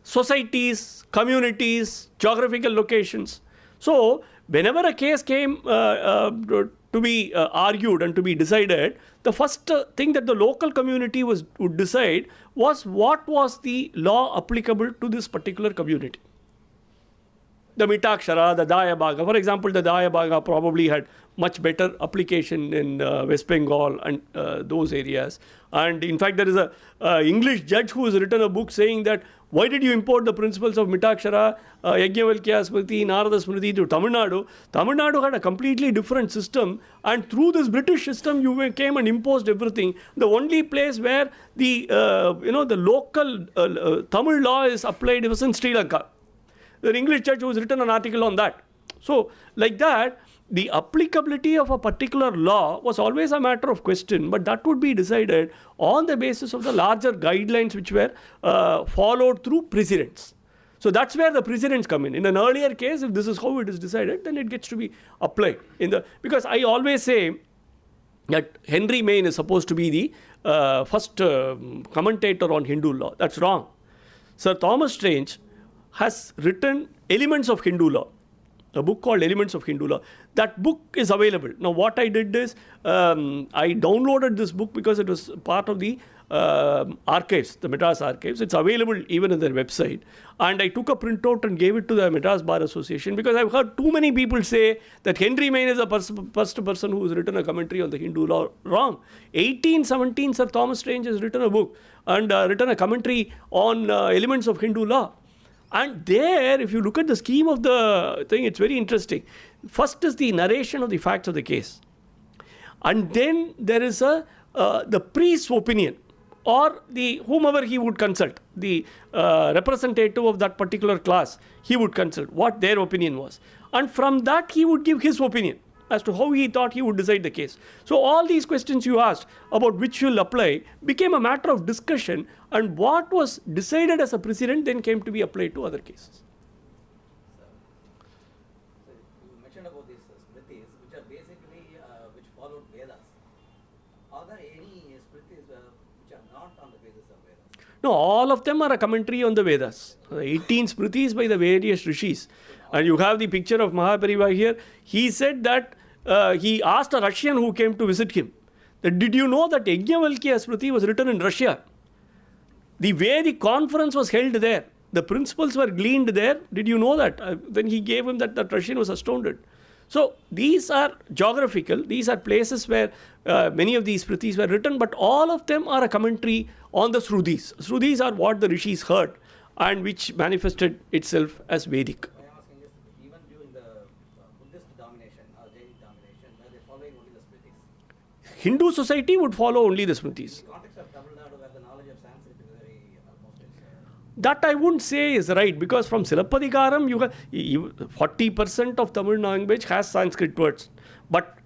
societies, communities, geographical locations. So, whenever a case came to be argued and to be decided, the first thing that the local community would decide was what was the law applicable to this particular community. The Mitakshara, the Daya-Bhaga. For example, the Daya-Bhaga probably had much better application in West Bengal and those areas. And in fact, there is a English judge who has written a book saying that why did you import the principles of Mitakshara, Yajnavalkya Smriti, Narada Smriti to Tamil Nadu? Tamil Nadu had a completely different system, and through this British system, you came and imposed everything. The only place where the the local Tamil law is applied was in Sri Lanka. The English judge who has written an article on that. So, like that, the applicability of a particular law was always a matter of question, but that would be decided on the basis of the larger guidelines which were followed through precedents. So that's where the precedents come in. In an earlier case, if this is how it is decided, then it gets to be applied. Because I always say that Henry Maine is supposed to be the first commentator on Hindu law. That's wrong. Sir Thomas Strange has written Elements of Hindu Law, a book called Elements of Hindu Law. That book is available. Now, what I did is, I downloaded this book because it was part of the archives, the Madras archives. It's available even on their website. And I took a printout and gave it to the Madras Bar Association because I've heard too many people say that Henry Maine is the first person who has written a commentary on the Hindu law. Wrong. 1817, Sir Thomas Strange has written a book and written a commentary on Elements of Hindu Law. And there, if you look at the scheme of the thing, it's very interesting. First is the narration of the facts of the case. And then there is the priest's opinion, or whomever he would consult, the representative of that particular class, he would consult what their opinion was. And from that, he would give his opinion as to how he thought he would decide the case. So all these questions you asked about which will apply became a matter of discussion, and what was decided as a precedent then came to be applied to other cases. So you mentioned about these smritis, which are basically which followed Vedas. Are there any smritis which are not on the basis of Vedas? No, all of them are a commentary on the Vedas. 18 smritis by the various rishis. And you have the picture of Mahaperiyava here. He said that he asked a Russian who came to visit him, that did you know that Yajnavalkya Smriti was written in Russia? The way the conference was held there, the principles were gleaned there. Did you know that? Then he gave him that Russian was astounded. So these are geographical. These are places where many of these Smritis were written, but all of them are a commentary on the Srutis. Srutis are what the rishis heard and which manifested itself as Vedic. I am asking this, even during the Buddhist domination or Jain domination, were they following only the smritis? Hindu society would follow only the Smritis. In the context of Tamil Nadu, where the knowledge of Sanskrit is very almost That I wouldn't say is right, because from Silappatikaram, 40% of Tamil language has Sanskrit words. But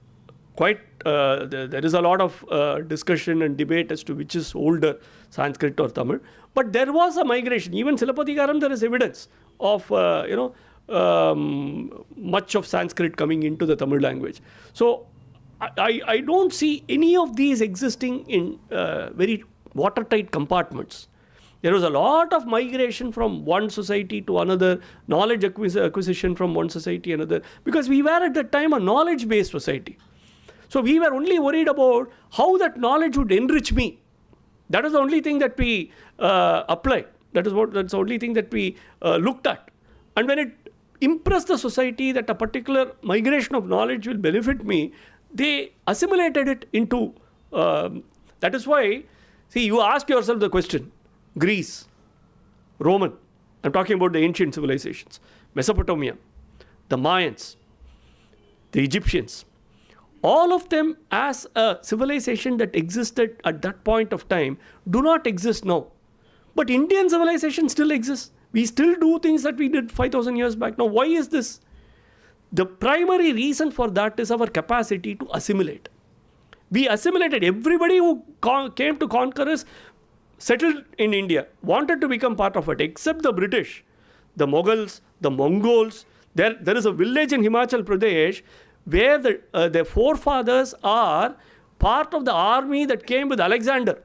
there is a lot of discussion and debate as to which is older, Sanskrit or Tamil. But there was a migration. Even Silappatikaram, there is evidence of much of Sanskrit coming into the Tamil language. So I don't see any of these existing in very watertight compartments. There was a lot of migration from one society to another, knowledge acquisition from one society to another, because we were at that time a knowledge-based society. So we were only worried about how that knowledge would enrich me. That is the only thing that we applied. That's the only thing that we looked at. And when it impressed the society that a particular migration of knowledge will benefit me, they assimilated it into. That is why, see, you ask yourself the question: Greece, Roman, I'm talking about the ancient civilizations, Mesopotamia, the Mayans, the Egyptians, all of them as a civilization that existed at that point of time do not exist now. But Indian civilization still exists. We still do things that we did 5,000 years back. Now, why is this? The primary reason for that is our capacity to assimilate. We assimilated. Everybody who came to conquer us settled in India, wanted to become part of it, except the British, the Mughals, the Mongols. There is a village in Himachal Pradesh where their forefathers are part of the army that came with Alexander.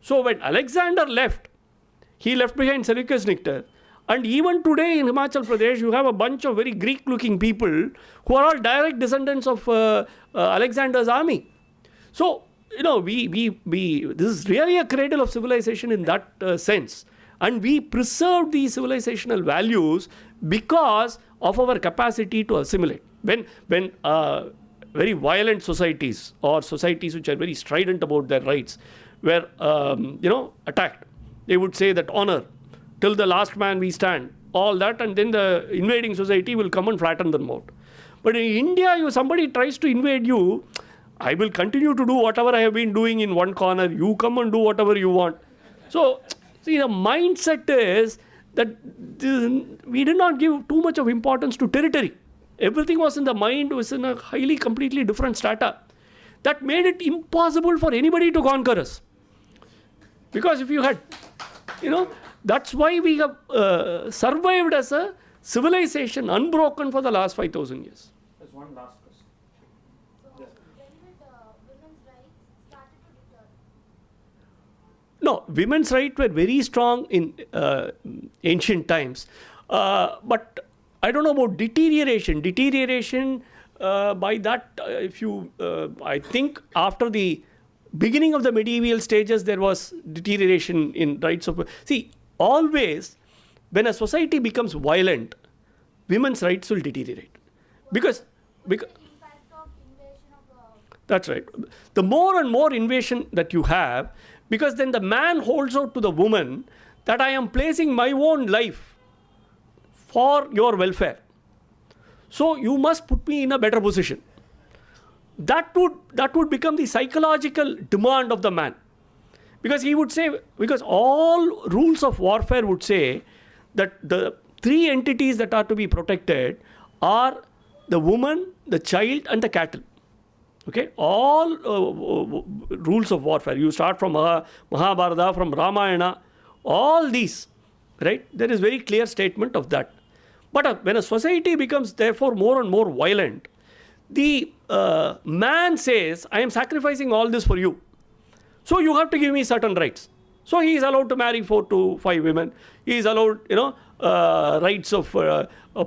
So when Alexander left, he left behind Seleucus Nictor. And even today in Himachal Pradesh, you have a bunch of very Greek-looking people who are all direct descendants of Alexander's army. So, this is really a cradle of civilization in that sense. And we preserve these civilizational values because of our capacity to assimilate. When very violent societies or societies which are very strident about their rights were, attacked, they would say that honor, till the last man we stand, all that, and then the invading society will come and flatten them out. But in India, somebody tries to invade you, I will continue to do whatever I have been doing in one corner, you come and do whatever you want. So, see, the mindset is that we did not give too much of importance to territory. Everything was in the mind, was in a completely different strata. That made it impossible for anybody to conquer us. Because if you had, that's why we have survived as a civilization unbroken for the last 5,000 years. There's one last question. So, when did women's rights started to return? No, women's rights were very strong in ancient times. But I don't know about deterioration. Deterioration, by that, I think after the beginning of the medieval stages, there was deterioration in rights of... See, always, when a society becomes violent, women's rights will deteriorate. Because The impact of invasion of that's right. The more and more invasion that you have, because then the man holds out to the woman that I am placing my own life for your welfare. So you must put me in a better position. That would become the psychological demand of the man. Because he would say, because all rules of warfare would say that the three entities that are to be protected are the woman, the child, and the cattle. Okay, all rules of warfare. You start from Mahabharata, from Ramayana, all these, right? There is very clear statement of that. But when a society becomes therefore more and more violent, the man says, I am sacrificing all this for you. So you have to give me certain rights. So he is allowed to marry 4 to 5 women. He is allowed, rights of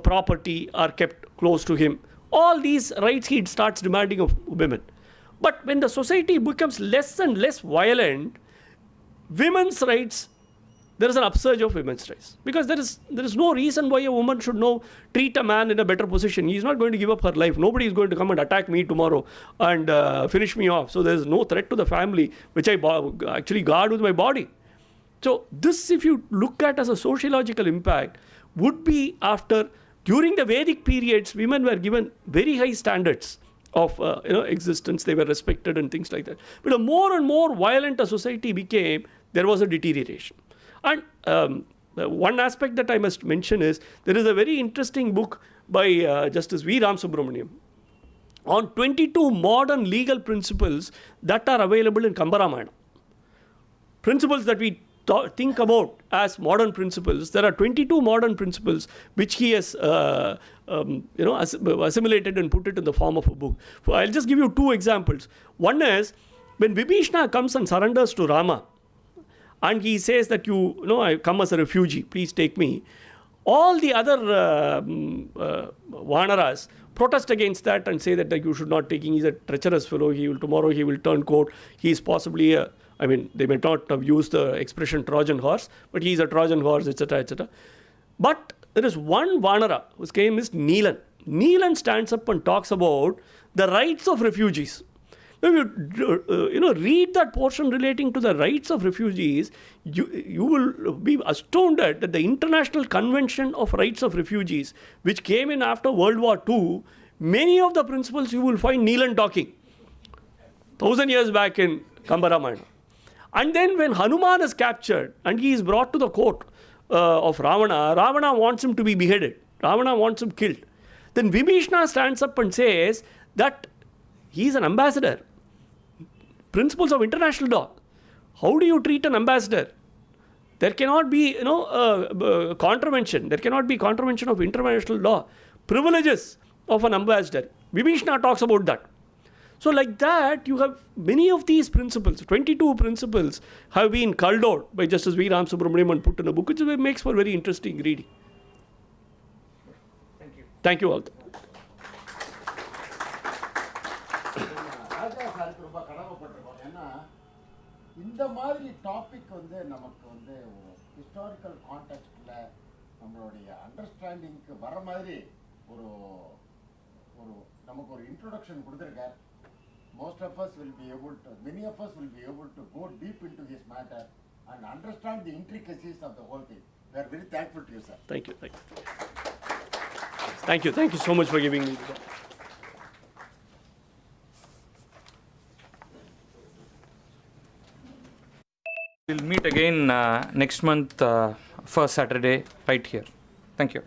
property are kept close to him. All these rights he starts demanding of women. But when the society becomes less and less violent, women's rights, there is an upsurge of women's rights. Because there is no reason why a woman should treat a man in a better position. He is not going to give up her life. Nobody is going to come and attack me tomorrow and finish me off. So there is no threat to the family, which I actually guard with my body. So this, if you look at as a sociological impact, would be during the Vedic periods, women were given very high standards of existence. They were respected and things like that. But the more and more violent a society became, there was a deterioration. And one aspect that I must mention is, there is a very interesting book by Justice V. Ram Subramaniam on 22 modern legal principles that are available in Kamba-Ramayana. Principles that we think about as modern principles. There are 22 modern principles which he has assimilated and put it in the form of a book. I'll just give you 2 examples. One is, when Vibhishana comes and surrenders to Rama, and he says that I come as a refugee, please take me. All the other Vanaras protest against that and say that you should not take him. He's a treacherous fellow. Tomorrow he will turn coat. He is possibly they may not have used the expression Trojan horse, but he is a Trojan horse, etc., etc. But there is one Vanara whose name is Neelan. Neelan stands up and talks about the rights of refugees. If you read that portion relating to the rights of refugees, you will be astounded that the International Convention of Rights of Refugees, which came in after World War II, many of the principles you will find Neelan talking 1,000 years back in Kamba-Ramayana. And then when Hanuman is captured and he is brought to the court of Ravana, Ravana wants him to be beheaded. Ravana wants him killed. Then Vibhishana stands up and says that he is an ambassador. Principles of international law. How do you treat an ambassador? There cannot be, contravention. There cannot be contravention of international law. Privileges of an ambassador. Vibhishana talks about that. So like that, you have many of these principles, 22 principles, have been culled out by Justice V. Ram Subramaniam and put in a book, which makes for very interesting reading. Thank you. Thank you all. ராஜா சாருக்கு ரொம்ப கடமைப்பட்டிருக்கோம். ஏன்னா இந்த மாதிரி topic வந்து நமக்கு வந்து ஒரு historical கான்டெக்ஸ்டில் நம்மளுடைய அண்டர்ஸ்டாண்டிங்க்கு வர மாதிரி ஒரு ஒரு நமக்கு ஒரு இன்ட்ரோடக்ஷன் கொடுத்துருக்கார். Most of us will be able to, many of us will be able to go deep into this matter and understand the intricacies of the whole thing. We are very thankful to you, sir. Thank you. Thank you. Thank you so much for giving me this. We'll meet again next month, first Saturday, right here. Thank you.